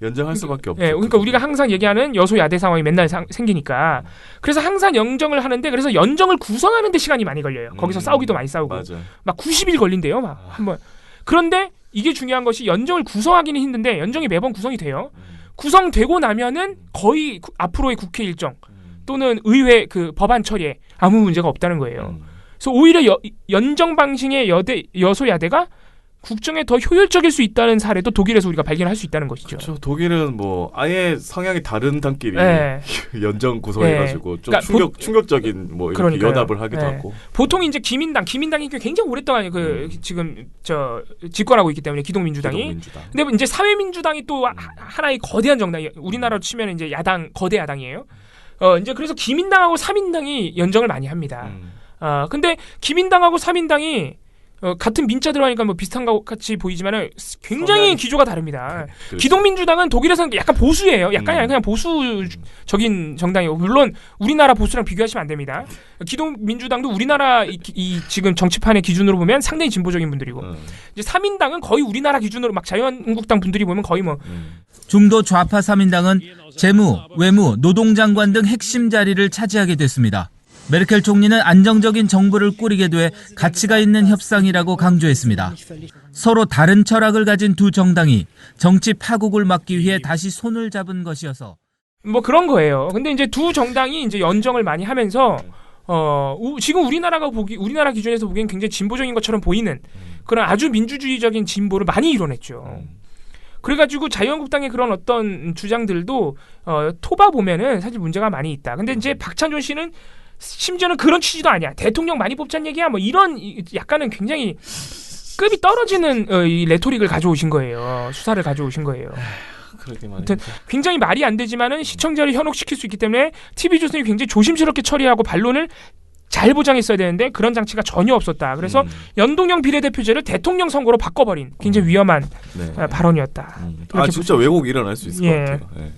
연정할 수밖에 없죠. 그러니까 우리가 항상 얘기하는 여소야대 상황이 맨날 생기니까 그래서 항상 연정을 하는데 그래서 연정을 구성하는 데 시간이 많이 걸려요. 거기서 싸우기도 많이 싸우고 맞아. 막 90일 걸린대요. 막 한번. 그런데 이게 중요한 것이 연정을 구성하기는 힘든데 연정이 매번 구성이 돼요. 구성되고 나면은 거의 앞으로의 국회 일정 또는 의회 그 법안 처리에 아무 문제가 없다는 거예요. 그래서 오히려 연정 방식의 여소야대가 국정에 더 효율적일 수 있다는 사례도 독일에서 우리가 발견할 수 있다는 것이죠. 그렇죠. 독일은 뭐 아예 성향이 다른 당끼리 네. 연정 구성해가지고 좀 그러니까 충격적인 뭐 이렇게 그러니까요. 연합을 하기도 하고. 보통 이제 기민당이 굉장히 오랫동안 지금 집권하고 있기 때문에 기동민주당이. 근데 이제 사회민주당이 또 하나의 거대한 정당이 우리나라로 치면 이제 거대 야당이에요. 이제 그래서 기민당하고 사민당이 연정을 많이 합니다. 근데 기민당하고 사민당이 같은 민자 들어가니까 뭐 비슷한 것 같이 보이지만은 굉장히 기조가 다릅니다. 그렇죠. 기동민주당은 독일에서는 약간 보수예요. 약간 그냥 보수적인 정당이고 물론 우리나라 보수랑 비교하시면 안 됩니다. 기동민주당도 우리나라 이 지금 정치판의 기준으로 보면 상당히 진보적인 분들이고 이제 사민당은 거의 우리나라 기준으로 막 자유한국당 분들이 보면 거의 뭐 중도 좌파 사민당은 재무, 외무, 노동장관 등 핵심 자리를 차지하게 됐습니다. 메르켈 총리는 안정적인 정부를 꾸리게 돼 가치가 있는 협상이라고 강조했습니다. 서로 다른 철학을 가진 두 정당이 정치 파국을 막기 위해 다시 손을 잡은 것이어서 뭐 그런 거예요. 근데 이제 두 정당이 이제 연정을 많이 하면서 지금 우리나라 기준에서 보기엔 굉장히 진보적인 것처럼 보이는 그런 아주 민주주의적인 진보를 많이 이뤄냈죠. 그래가지고 자유한국당의 그런 어떤 주장들도 토바 보면은 사실 문제가 많이 있다. 근데 이제 박찬종 씨는 심지어는 그런 취지도 아니야. 대통령 많이 뽑자는 얘기야. 뭐 이런 약간은 굉장히 급이 떨어지는 이 레토릭을 가져오신 거예요. 수사를 가져오신 거예요. 그러게 말이죠. 굉장히 말이 안 되지만은 시청자를 현혹시킬 수 있기 때문에 TV조선이 굉장히 조심스럽게 처리하고 반론을 잘 보장했어야 되는데 그런 장치가 전혀 없었다. 그래서 연동형 비례대표제를 대통령 선거로 바꿔버린 굉장히 위험한 발언이었다. 진짜 왜곡 일어날 수 있을 것 같아요. 네.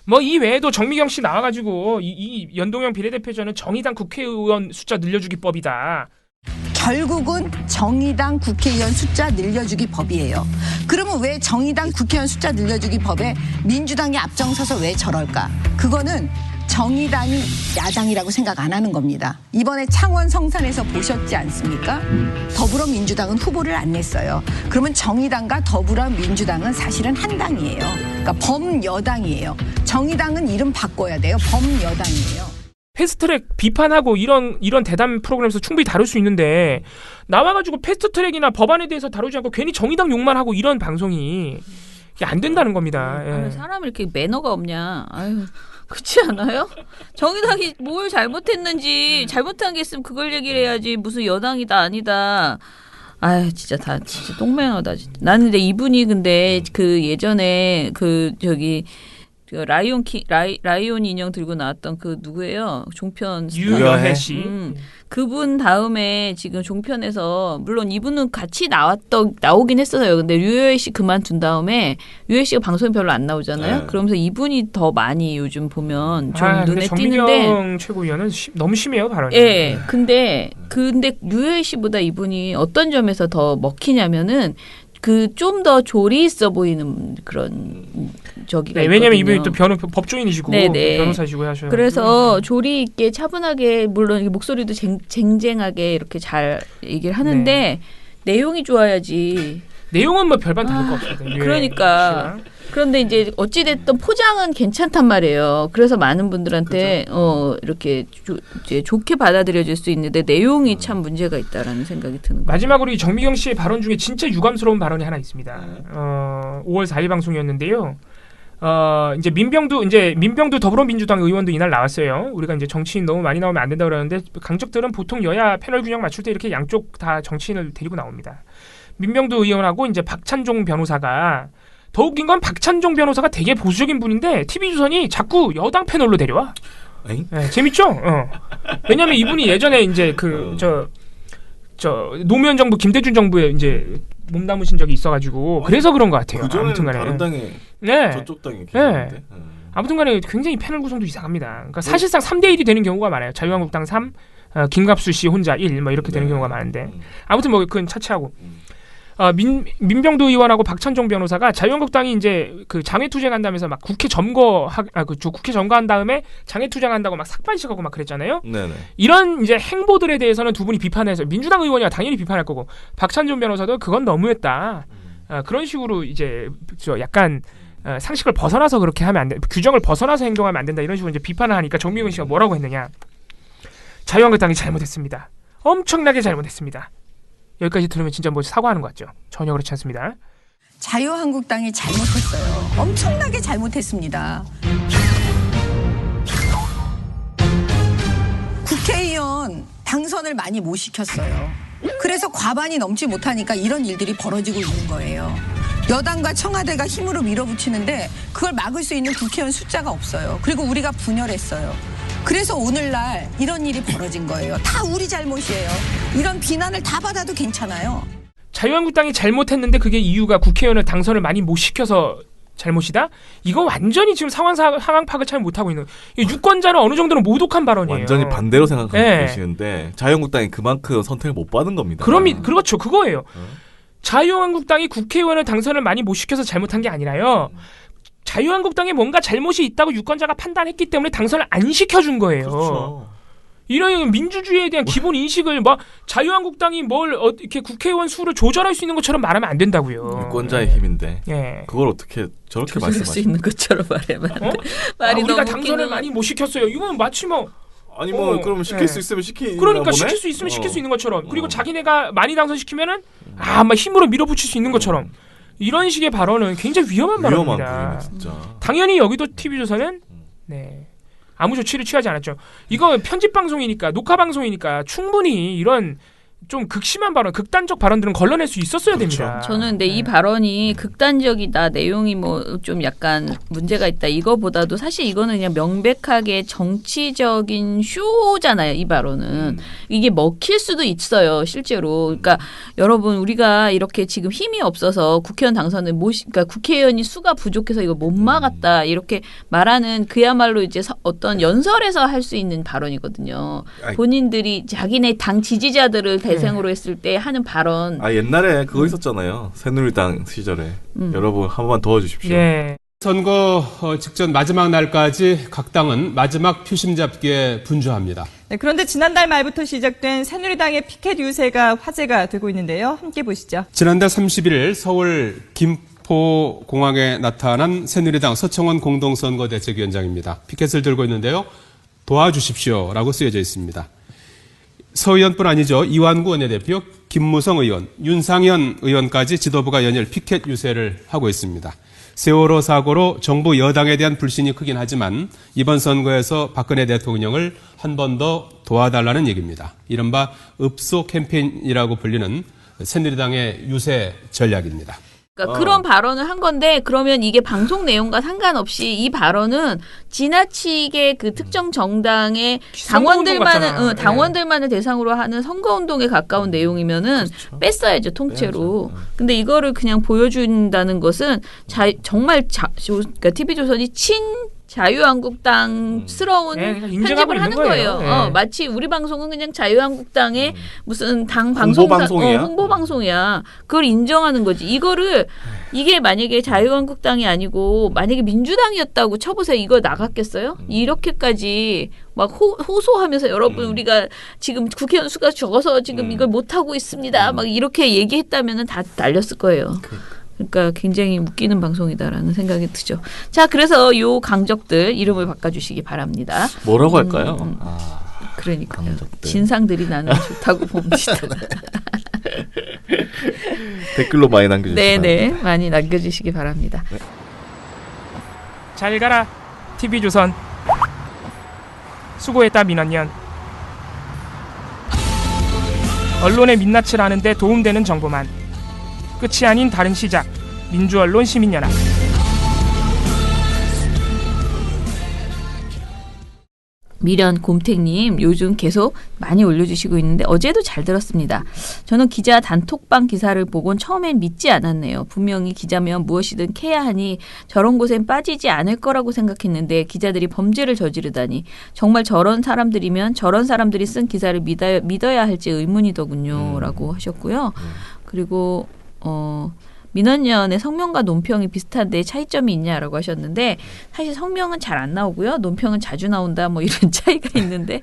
뭐 이 외에도 정미경 씨 나와가지고 이 연동형 비례대표제는 정의당 국회의원 숫자 늘려주기법이다. 결국은 정의당 국회의원 숫자 늘려주기 법이에요. 그러면 왜 정의당 국회의원 숫자 늘려주기 법에 민주당이 앞장서서 왜 저럴까? 그거는 정의당이 야당이라고 생각 안 하는 겁니다. 이번에 창원 성산에서 보셨지 않습니까? 더불어민주당은 후보를 안 냈어요. 그러면 정의당과 더불어민주당은 사실은 한 당이에요. 그러니까 범여당이에요. 정의당은 이름 바꿔야 돼요. 범여당이에요. 패스트트랙 비판하고 이런 대담 프로그램에서 충분히 다룰 수 있는데 나와가지고 패스트트랙이나 법안에 대해서 다루지 않고 괜히 정의당 욕만 하고 이런 방송이 이게 안 된다는 겁니다. 예. 사람이 이렇게 매너가 없냐. 아유, 그렇지 않아요? 정의당이 뭘 잘못했는지 잘못한 게 있으면 그걸 얘기를 해야지. 무슨 여당이다 아니다. 아유 진짜 다 진짜 똥맹하다. 진짜. 나는 근데 이분이 근데 그 예전에 그 저기 라이온 인형 들고 나왔던 그 누구예요? 종편 유여해 씨. 그분 다음에 지금 종편에서 물론 이분은 같이 나오긴 했어요. 근데 유여해 씨 그만둔 다음에 유여해 씨가 방송에 별로 안 나오잖아요. 네. 그러면서 이분이 더 많이 요즘 보면 좀 눈에 정미경 띄는데 최고위원은 너무 심해요 발언이. 예. 근데 유여해 씨보다 이분이 어떤 점에서 더 먹히냐면은 그 좀 더 조리 있어 보이는 그런 저기가 있거든요. 왜냐면 이분이 또 법조인이시고 네네. 변호사시고 하셔요. 그래서 조리 있게 차분하게 물론 목소리도 쟁쟁하게 이렇게 잘 얘기를 하는데 내용이 좋아야지. 내용은 뭐 별반 다를 거 없거든요. 그러니까. 그런데 이제 어찌됐든 포장은 괜찮단 말이에요. 그래서 많은 분들한테 이렇게 이제 좋게 받아들여질 수 있는데 내용이 참 문제가 있다라는 생각이 드는 거예요. 마지막으로 이 정미경 씨의 발언 중에 진짜 유감스러운 발언이 하나 있습니다. 5월 4일 방송이었는데요. 이제 민병두 더불어민주당 의원도 이날 나왔어요. 우리가 이제 정치인 너무 많이 나오면 안 된다 그러는데 강적들은 보통 여야 패널 균형 맞출 때 이렇게 양쪽 다 정치인을 데리고 나옵니다. 민병두 의원하고 이제 박찬종 변호사가 더 웃긴 건 박찬종 변호사가 되게 보수적인 분인데 TV조선이 자꾸 여당 패널로 데려와. 네, 재밌죠? 왜냐면 이분이 예전에 이제 노무현 정부 김대중 정부에 이제 몸담으신 적이 있어가지고 그래서 그런 것 같아요. 아무튼간에 다른 당에 저쪽 당에 계셨는데. 아무튼간에 굉장히 패널 구성도 이상합니다. 그러니까 사실상 3대1이 되는 경우가 많아요. 자유한국당 3, 김갑수 씨 혼자 1, 뭐 이렇게 되는 경우가 많은데 아무튼 뭐 그건 차치하고. 민병두 의원하고 박찬종 변호사가 자유한국당이 이제 그 장외투쟁한다면서 막 국회 점거한 다음에 장외투쟁한다고 막 삭발식하고 막 그랬잖아요. 네네. 이런 이제 행보들에 대해서는 두 분이 비판해서 민주당 의원이야 당연히 비판할 거고 박찬종 변호사도 그건 너무했다. 그런 식으로 이제 약간 상식을 벗어나서 그렇게 하면 안 돼. 규정을 벗어나서 행동하면 안 된다. 이런 식으로 이제 비판을 하니까 정미경 씨가 뭐라고 했느냐. 자유한국당이 잘못했습니다. 엄청나게 잘못했습니다. 여기까지 들으면 진짜 뭐 사과하는 것 같죠? 전혀 그렇지 않습니다. 자유한국당이 잘못했어요. 엄청나게 잘못했습니다. 국회의원 당선을 많이 못 시켰어요. 그래서 과반이 넘지 못하니까 이런 일들이 벌어지고 있는 거예요. 여당과 청와대가 힘으로 밀어붙이는데 그걸 막을 수 있는 국회의원 숫자가 없어요. 그리고 우리가 분열했어요. 그래서 오늘날 이런 일이 벌어진 거예요. 다 우리 잘못이에요. 이런 비난을 다 받아도 괜찮아요. 자유한국당이 잘못했는데 그게 이유가 국회의원을 당선을 많이 못 시켜서 잘못이다? 이거 완전히 지금 상황 파악을 잘 못하고 있는 유권자를 어느 정도는 모독한 발언이에요. 완전히 반대로 생각하고 계시는데 자유한국당이 그만큼 선택을 못 받은 겁니다. 그렇죠. 그거예요. 자유한국당이 국회의원을 당선을 많이 못 시켜서 잘못한 게 아니라요. 자유한국당에 뭔가 잘못이 있다고 유권자가 판단했기 때문에 당선을 안 시켜준 거예요. 그렇죠. 이런 민주주의에 대한 기본 인식을 자유한국당이 이렇게 국회의원 수를 조절할 수 있는 것처럼 말하면 안 된다고요. 유권자의 힘인데 그걸 어떻게 저렇게 말씀하시죠? 조절할 수 있는 것처럼 말하면 안 돼. 말이 우리가 너무 당선을 많이 못 시켰어요. 이건 마치 그럼 시킬 수 있으면 시키나 그러니까 보네? 시킬 수 있으면 시킬 수 있는 것처럼 그리고 자기네가 많이 당선시키면은 막 힘으로 밀어붙일 수 있는 것처럼 이런 식의 발언은 굉장히 위험한 발언입니다. 진짜. 당연히 여기도 TV조선은 아무 조치를 취하지 않았죠. 이거 편집 방송이니까 녹화 방송이니까 충분히 이런 좀 극심한 발언, 극단적 발언들은 걸러낼 수 있었어야 됩니다. 저는 근데 이 발언이 극단적이다, 내용이 뭐 좀 약간 문제가 있다 이거보다도 사실 이거는 그냥 명백하게 정치적인 쇼잖아요. 이 발언은 이게 먹힐 수도 있어요. 실제로. 그러니까 여러분 우리가 이렇게 지금 힘이 없어서 국회의원 당선을 그러니까 국회의원이 수가 부족해서 이거 못 막았다 이렇게 말하는 그야말로 이제 어떤 연설에서 할 수 있는 발언이거든요. 본인들이 자기네 당 지지자들을 대상으로 했을 때 하는 발언. 옛날에 그거 있었잖아요. 새누리당 시절에. 여러분 한 번만 도와주십시오. 예. 선거 직전 마지막 날까지 각 당은 마지막 표심 잡기에 분주합니다. 네, 그런데 지난달 말부터 시작된 새누리당의 피켓 유세가 화제가 되고 있는데요. 함께 보시죠. 지난달 31일 서울 김포공항에 나타난 새누리당 서청원 공동선거대책위원장입니다. 피켓을 들고 있는데요. 도와주십시오라고 쓰여져 있습니다. 서 의원뿐 아니죠. 이완구 원내대표, 김무성 의원, 윤상현 의원까지 지도부가 연일 피켓 유세를 하고 있습니다. 세월호 사고로 정부 여당에 대한 불신이 크긴 하지만 이번 선거에서 박근혜 대통령을 한 번 더 도와달라는 얘기입니다. 이른바 읍소 캠페인이라고 불리는 새누리당의 유세 전략입니다. 그러니까 그런 발언을 한 건데 그러면 이게 방송 내용과 상관없이 이 발언은 지나치게 그 특정 정당의 당원들만을 대상으로 하는 선거운동에 가까운 내용이면은 뺐어야죠 통째로. 근데 이거를 그냥 보여준다는 것은 그러니까 TV조선이 자유한국당스러운 편집을 하는 거예요. 마치 우리 방송은 그냥 자유한국당의 무슨 당 방송사 홍보 방송이야. 그걸 인정하는 거지. 이게 만약에 자유한국당이 아니고 만약에 민주당이었다고 쳐보세요. 이거 나갔겠어요? 이렇게까지 막 호소하면서 여러분 우리가 지금 국회의원 수가 적어서 지금 이걸 못 하고 있습니다. 막 이렇게 얘기했다면은 다 날렸을 거예요. 그러니까 굉장히 웃기는 방송이다라는 생각이 드죠. 자, 그래서 요 강적들 이름을 바꿔주시기 바랍니다. 뭐라고 할까요? 그러니까요. 강적들. 진상들이 나는 좋다고 봅니다. 댓글로 많이 남겨주시기 네네, 많이 남겨주시기 바랍니다. 네. 잘 가라 TV조선. 수고했다 민원연. 언론의 민낯을 아는데 도움되는 정보만. 끝이 아닌 다른 시작. 민주언론 시민연합. 미련 곰탱님 요즘 계속 많이 올려주시고 있는데 어제도 잘 들었습니다. 저는 기자 단톡방 기사를 보곤 처음엔 믿지 않았네요. 분명히 기자면 무엇이든 캐야 하니 저런 곳엔 빠지지 않을 거라고 생각했는데 기자들이 범죄를 저지르다니 정말 저런 사람들이면 저런 사람들이 쓴 기사를 믿어야 할지 의문이더군요. 라고 하셨고요. 그리고 민원연의 성명과 논평이 비슷한데 차이점이 있냐라고 하셨는데 사실 성명은 잘 안 나오고요. 논평은 자주 나온다 뭐 이런 차이가 있는데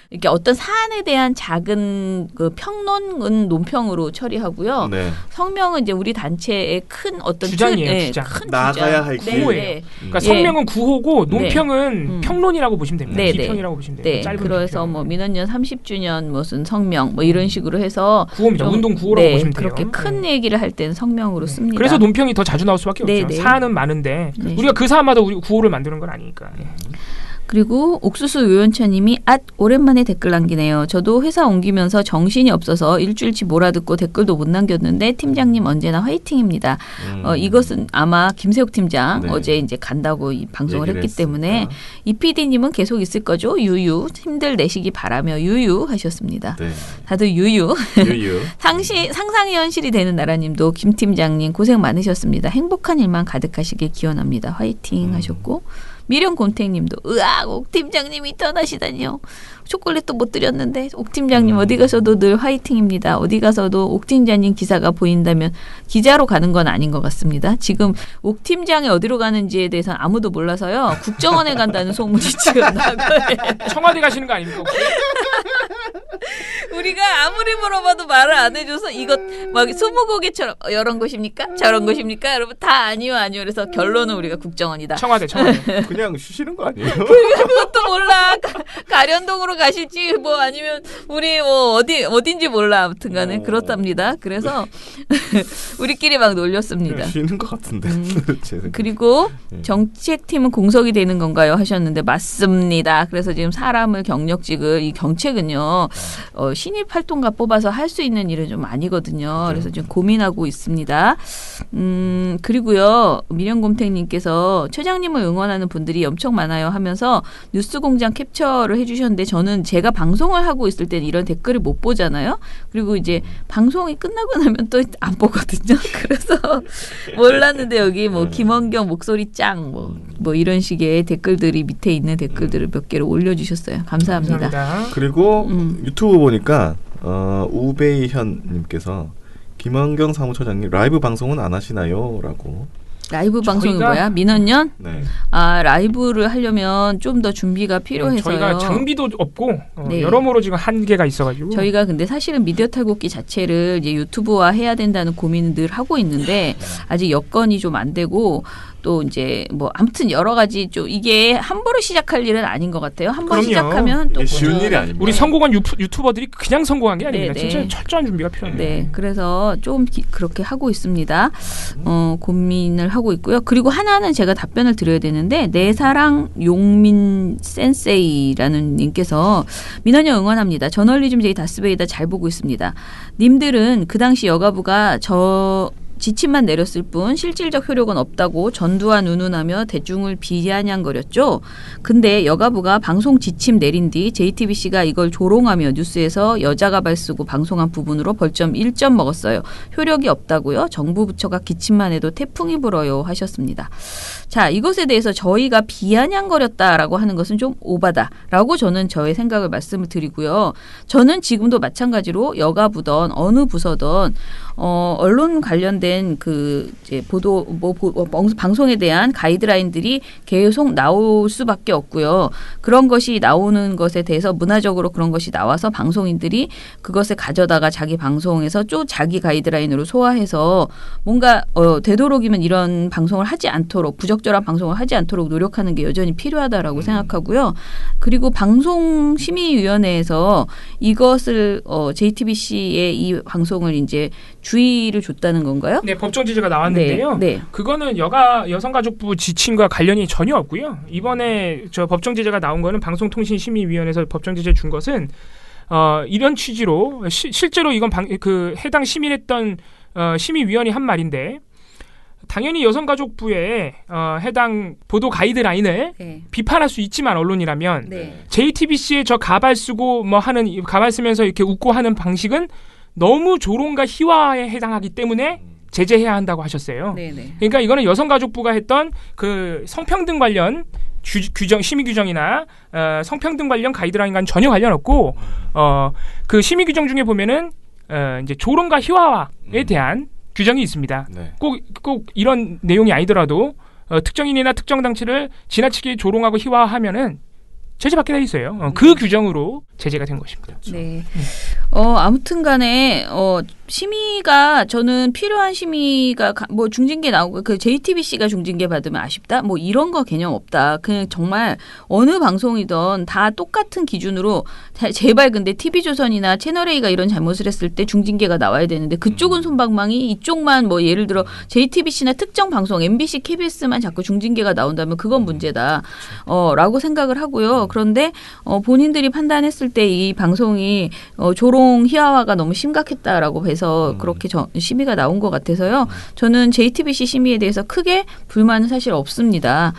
이렇게 어떤 사안에 대한 작은 그 평론은 논평으로 처리하고요. 네. 성명은 이제 우리 단체의 큰 어떤 주장이에요. 주장. 큰 나가야 할 길. 구호예요. 그러니까 성명은 구호고 논평은 평론이라고 보시면 됩니다. 비평이라고 보시면 됩니다. 네. 짧은 그래서 비평. 뭐 민원연 30주년 무슨 성명 뭐 이런 식으로 해서 구호입니다. 운동 구호라고 보시면 돼요. 그렇게 큰 얘기를 할 때는 성명으로 씁니다. 그래서 논평이 더 자주 나올 수밖에 없죠. 사안은 많은데 우리가 그 사안마다 우리 구호를 만드는 건 아니니까. 그리고 옥수수 요연차님이 오랜만에 댓글 남기네요. 저도 회사 옮기면서 정신이 없어서 일주일치 몰아듣고 댓글도 못 남겼는데 팀장님 언제나 화이팅입니다. 이것은 아마 김세욱 팀장 어제 이제 간다고 이 방송을 했기 때문에 이 PD님은 계속 있을 거죠. 유유 힘들 내시기 바라며 유유 하셨습니다. 네. 다들 유유. 유유. 상상이 현실이 되는 나라님도 김 팀장님 고생 많으셨습니다. 행복한 일만 가득하시길 기원합니다. 화이팅 하셨고 미련 곤탱님도 으악 옥 팀장님이 떠나시다니요. 초콜릿도 못 드렸는데 옥 팀장님 어디 가서도 늘 화이팅입니다. 어디 가서도 옥 팀장님 기사가 보인다면 기자로 가는 건 아닌 것 같습니다. 지금 옥 팀장이 어디로 가는지에 대해서는 아무도 몰라서요. 국정원에 간다는 소문이 지금 나고 청와대 가시는 거 아닙니까? 우리가 아무리 물어봐도 말을 안 해줘서 이것 막 스무고개처럼 이런 것입니까? 저런 것입니까? 여러분 다 아니요. 그래서 결론은 우리가 국정원이다. 청와대. 그냥 쉬시는 거 아니에요? 그것도 몰라. 가련동으로 가실지 뭐 아니면 우리 뭐 어딘지 몰라. 아무튼간에 그렇답니다. 그래서 우리끼리 막 놀렸습니다. 쉬는 것 같은데. 그리고 정책팀은 공석이 되는 건가요? 하셨는데 맞습니다. 그래서 지금 사람을 경력직을 이 경책은요 신입 활동가 뽑아서 할 수 있는 일은 좀 아니거든요. 그래서 좀 고민하고 있습니다. 그리고요, 미련곰탱님께서 최장님을 응원하는 분들이 엄청 많아요 하면서 뉴스공장 캡처를 해주셨는데 저는 제가 방송을 하고 있을 때는 이런 댓글을 못 보잖아요. 그리고 이제 방송이 끝나고 나면 또 안 보거든요. 그래서 몰랐는데 여기 뭐 김원경 목소리 짱 뭐 이런 식의 댓글들이 밑에 있는 댓글들을 몇 개를 올려주셨어요. 감사합니다. 그리고 유튜브 보니까 우베이현님께서 김원경 사무처장님 라이브 방송은 안 하시나요? 라고. 라이브 방송이 뭐야? 민원연? 네. 라이브를 하려면 좀 더 준비가 필요해서요. 저희가 장비도 없고 네. 여러모로 지금 한계가 있어가지고. 저희가 근데 사실은 미디어 탈곡기 자체를 이제 유튜브화 해야 된다는 고민을 늘 하고 있는데 아직 여건이 좀 안 되고 또 이제 뭐 아무튼 여러 가지 좀 이게 함부로 시작할 일은 아닌 것 같아요. 한번 시작하면 또 쉬운 일이 아닙니다. 우리 성공한 유튜버들이 그냥 성공한 게 아닙니다. 네, 진짜 철저한 준비가 필요합니다. 네, 그래서 좀 그렇게 하고 있습니다. 고민을 하고 있고요. 그리고 하나는 제가 답변을 드려야 되는데 내 사랑 용민 센세이라는 님께서 민원연 응원합니다. 저널리즘 제이 다스베이다 잘 보고 있습니다. 님들은 그 당시 여가부가 지침만 내렸을 뿐 실질적 효력은 없다고 전두환 운운하며 대중을 비아냥거렸죠. 근데 여가부가 방송 지침 내린 뒤 JTBC가 이걸 조롱하며 뉴스에서 여자가발 쓰고 방송한 부분으로 벌점 1점 먹었어요. 효력이 없다고요? 정부 부처가 기침만 해도 태풍이 불어요 하셨습니다. 자, 이것에 대해서 저희가 비아냥거렸다라고 하는 것은 좀 오바다라고 저는 저의 생각을 말씀을 드리고요. 저는 지금도 마찬가지로 여가부든 어느 부서든 언론 관련된 그 이제 보도 방송에 대한 가이드라인들이 계속 나올 수밖에 없고요. 그런 것이 나오는 것에 대해서 문화적으로 그런 것이 나와서 방송인들이 그것을 가져다가 자기 방송에서 또 자기 가이드라인으로 소화해서 뭔가 되도록이면 이런 방송을 하지 않도록 부적절한 방송을 하지 않도록 노력하는 게 여전히 필요하다라고 생각하고요. 그리고 방송심의위원회에서 이것을 JTBC의 이 방송을 이제 주의를 줬다는 건가요? 네, 법정 제재가 나왔는데요. 네. 그거는 여성가족부 지침과 관련이 전혀 없고요. 이번에 저 법정 제재가 나온 거는 방송통신심의위원회에서 법정 제재 준 것은 이런 취지로 실제로 이건 해당 심의했던 심의위원이 한 말인데 당연히 여성가족부에 해당 보도 가이드라인을 비판할 수 있지만 언론이라면 JTBC에 저 가발 쓰고 뭐 하는 가발 쓰면서 이렇게 웃고 하는 방식은 너무 조롱과 희화에 해당하기 때문에 제재해야 한다고 하셨어요. 네네. 그러니까 이거는 여성가족부가 했던 그 성평등 관련 규정, 심의 규정이나 성평등 관련 가이드라인과는 전혀 관련 없고 그 심의 규정 중에 보면은 이제 조롱과 희화에 대한 규정이 있습니다. 네. 꼭 이런 내용이 아니더라도 특정인이나 특정 당치를 지나치게 조롱하고 희화하면은 제재받게 돼 있어요. 그 규정으로 제재가 된 것입니다. 네. 아무튼 간에 심의가 저는 필요한 심의가 뭐 중징계 나오고 그 JTBC가 중징계 받으면 아쉽다 뭐 이런 거 개념 없다. 그냥 정말 어느 방송이든 다 똑같은 기준으로 제발 근데 TV조선이나 채널A가 이런 잘못을 했을 때 중징계가 나와야 되는데 그쪽은 솜방망이 이쪽만 뭐 예를 들어 JTBC나 특정 방송 MBC, KBS만 자꾸 중징계가 나온다면 그건 문제다. 라고 생각을 하고요. 그런데 본인들이 판단했을 때 이 방송이 조롱 희화화가 너무 심각했다라고 해서 그렇게 심의가 나온 것 같아서요. 저는 JTBC 심의에 대해서 크게 불만은 사실 없습니다.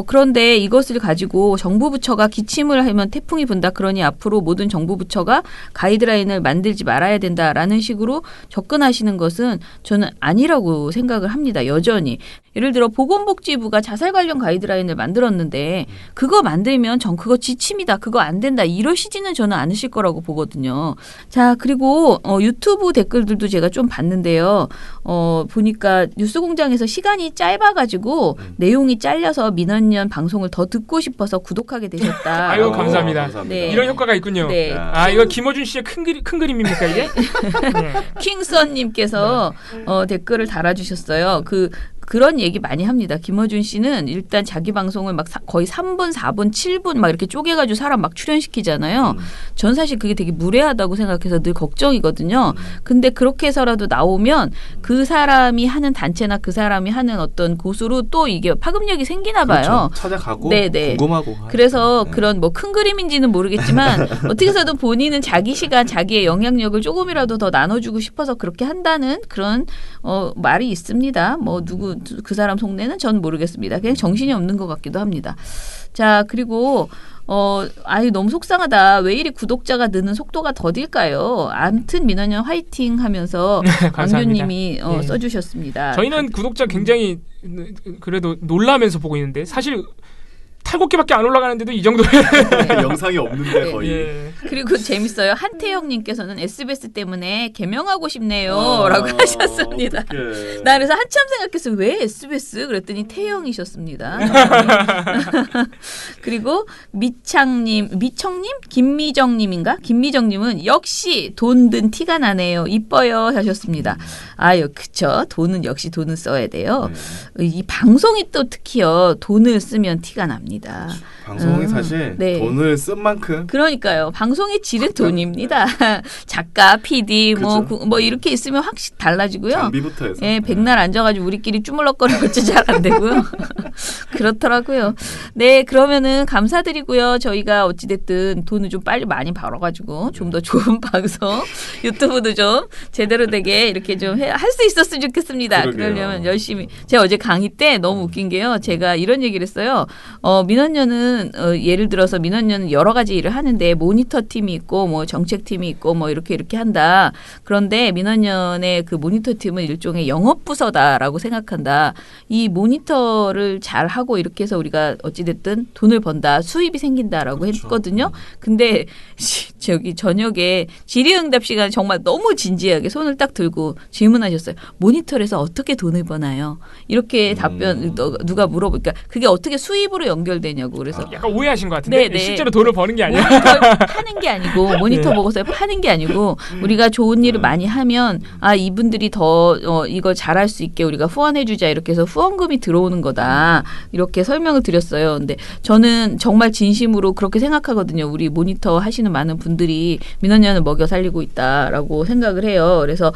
그런데 이것을 가지고 정부 부처가 기침을 하면 태풍이 분다. 그러니 앞으로 모든 정부 부처가 가이드라인을 만들지 말아야 된다라는 식으로 접근하시는 것은 저는 아니라고 생각을 합니다. 여전히. 예를 들어 보건복지부가 자살 관련 가이드라인을 만들었는데 그거 만들면 그거 지침이다. 그거 안 된다. 이러시지는 저는 않으실 거라고 보거든요. 자, 그리고 유튜브 댓글들도 제가 좀 봤는데요. 보니까 뉴스공장에서 시간이 짧아가지고 내용이 잘려서 민원연 방송을 더 듣고 싶어서 구독하게 되셨다. 아유, 감사합니다. 네. 이런 효과가 있군요. 네. 이거 김어준 씨의 큰 그림입니까 이게? 킹선님께서 댓글을 달아주셨어요. 그런 얘기 많이 합니다. 김어준 씨는 일단 자기 방송을 막 거의 3분, 4분, 7분 막 이렇게 쪼개가지고 사람 막 출연시키잖아요. 전 사실 그게 되게 무례하다고 생각해서 늘 걱정이거든요. 근데 그렇게 해서라도 나오면 그 사람이 하는 단체나 그 사람이 하는 어떤 곳으로 또 이게 파급력이 생기나 봐요. 그렇죠. 찾아가고 네네. 궁금하고. 그래서 그런 뭐 큰 그림인지는 모르겠지만 어떻게 해서든 본인은 자기 시간, 자기의 영향력을 조금이라도 더 나눠주고 싶어서 그렇게 한다는 그런 말이 있습니다. 뭐 누구 그 사람 속내는 전 모르겠습니다. 그냥 정신이 없는 것 같기도 합니다. 자, 그리고 아유 너무 속상하다. 왜 이리 구독자가 느는 속도가 더딜까요? 암튼 민원연 화이팅 하면서 광규님이 네. 써주셨습니다. 저희는 구독자 굉장히 그래도 놀라면서 보고 있는데 사실 7개밖에 안 올라가는데도 이 정도는 영상이 없는데 거의. 예. 그리고 재밌어요. 한태영님께서는 SBS 때문에 개명하고 싶네요 라고 하셨습니다. 어떡해. 나 그래서 한참 생각했어요. 왜 SBS? 그랬더니 태영이셨습니다. 그리고 미청님? 김미정님인가? 김미정님은 역시 돈 든 티가 나네요. 이뻐요 하셨습니다. 아유 그쵸. 돈은 역시 돈을 써야 돼요. 이 방송이 또 특히요. 돈을 쓰면 티가 납니다. 방송이 사실 네. 돈을 쓴 만큼 그러니까요. 방송의 질은 돈입니다. 작가, PD 뭐 이렇게 있으면 확실히 달라지고요. 장비부터 해서. 예, 백날 앉아가지고 우리끼리 쭈물럭거리고 잘 안 되고요. 그렇더라고요. 네, 그러면은 감사드리고요. 저희가 어찌됐든 돈을 좀 빨리 많이 벌어가지고 좀 더 좋은 방송, 유튜브도 좀 제대로 되게 이렇게 좀 할 수 있었으면 좋겠습니다. 그러게요. 그러려면 열심히. 제가 어제 강의 때 너무 웃긴 게요. 제가 이런 얘기를 했어요. 민원연은 예를 들어서 민원연은 여러 가지 일을 하는데 모니터 팀이 있고 뭐 정책 팀이 있고 뭐 이렇게 한다. 그런데 민원연의 그 모니터 팀은 일종의 영업 부서다라고 생각한다. 이 모니터를 잘 하고 이렇게 해서 우리가 어찌 됐든 돈을 번다. 수입이 생긴다라고 했거든요. 근데 저기 저녁에 질의응답 시간에 정말 너무 진지하게 손을 딱 들고 질문하셨어요. 모니터에서 어떻게 돈을 버나요? 이렇게 답변 누가 물어보니까 그게 어떻게 수입으로 연결되냐고 그래서 약간 오해하신 것 같은데 네. 실제로 돈을 버는 게 아니라 모니터 파는 게 아니고 모니터 보고서 파는 게 아니고 우리가 좋은 일을 많이 하면 이분들이 더 이거 잘할 수 있게 우리가 후원해주자 이렇게 해서 후원금이 들어오는 거다 이렇게 설명을 드렸어요. 근데 저는 정말 진심으로 그렇게 생각하거든요. 우리 모니터 하시는 많은 분들이 민원연을 먹여 살리고 있다라고 생각을 해요. 그래서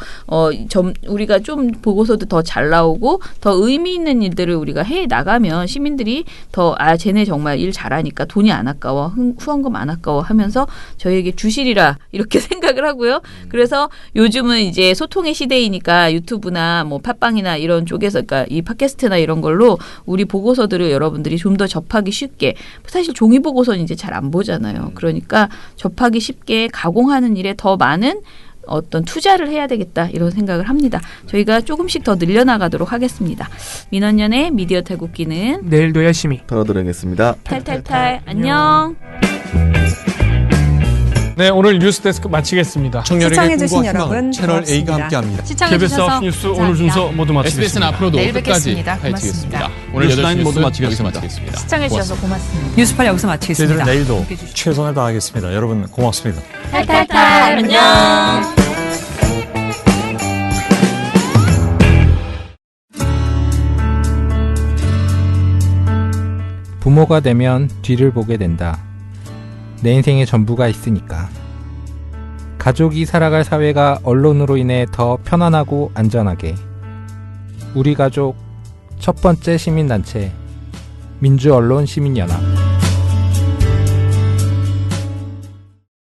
우리가 좀 보고서도 더 잘 나오고 더 의미 있는 일들을 우리가 해 나가면 시민들이 더 쟤네 정말 일 잘하니까 돈이 안 아까워 후원금 안 아까워 하면서 저희에게 주시리라 이렇게 생각을 하고요. 그래서 요즘은 이제 소통의 시대이니까 유튜브나 뭐 팟빵이나 이런 쪽에서 그러니까 이 팟캐스트나 이런 걸로 우리 보고서들을 여러분들이 좀 더 접하기 쉽게 사실 종이 보고서는 이제 잘 안 보잖아요. 그러니까 접하기 쉽게 가공하는 일에 더 많은 어떤 투자를 해야 되겠다 이런 생각을 합니다. 저희가 조금씩 더 늘려나가도록 하겠습니다. 민원연의 미디어 탈곡기는 내일도 열심히 털어드리겠습니다. 탈탈탈 안녕. 네, 오늘 뉴스데스크 마치겠습니다. 청년에게 꿈과 희망을 채널 A가 함께합니다. 시청해주셔서 KBS 뉴스 오늘 순서 모두 마치겠습니다. SBS는 앞으로도 내일 끝까지 뵙겠습니다. 파이팅하겠습니다. 오늘 뉴스 8시 모두 뉴스 여기서 마치겠습니다. 마치겠습니다. 시청해주셔서 고맙습니다. 뉴스팔 여기서 마치겠습니다. 저희들은 내일도 최선을 다하겠습니다. 여러분 고맙습니다. 탈탈탈 안녕. 부모가 되면 뒤를 보게 된다. 내 인생의 전부가 있으니까. 가족이 살아갈 사회가 언론으로 인해 더 편안하고 안전하게. 우리 가족 첫 번째 시민단체 민주언론시민연합.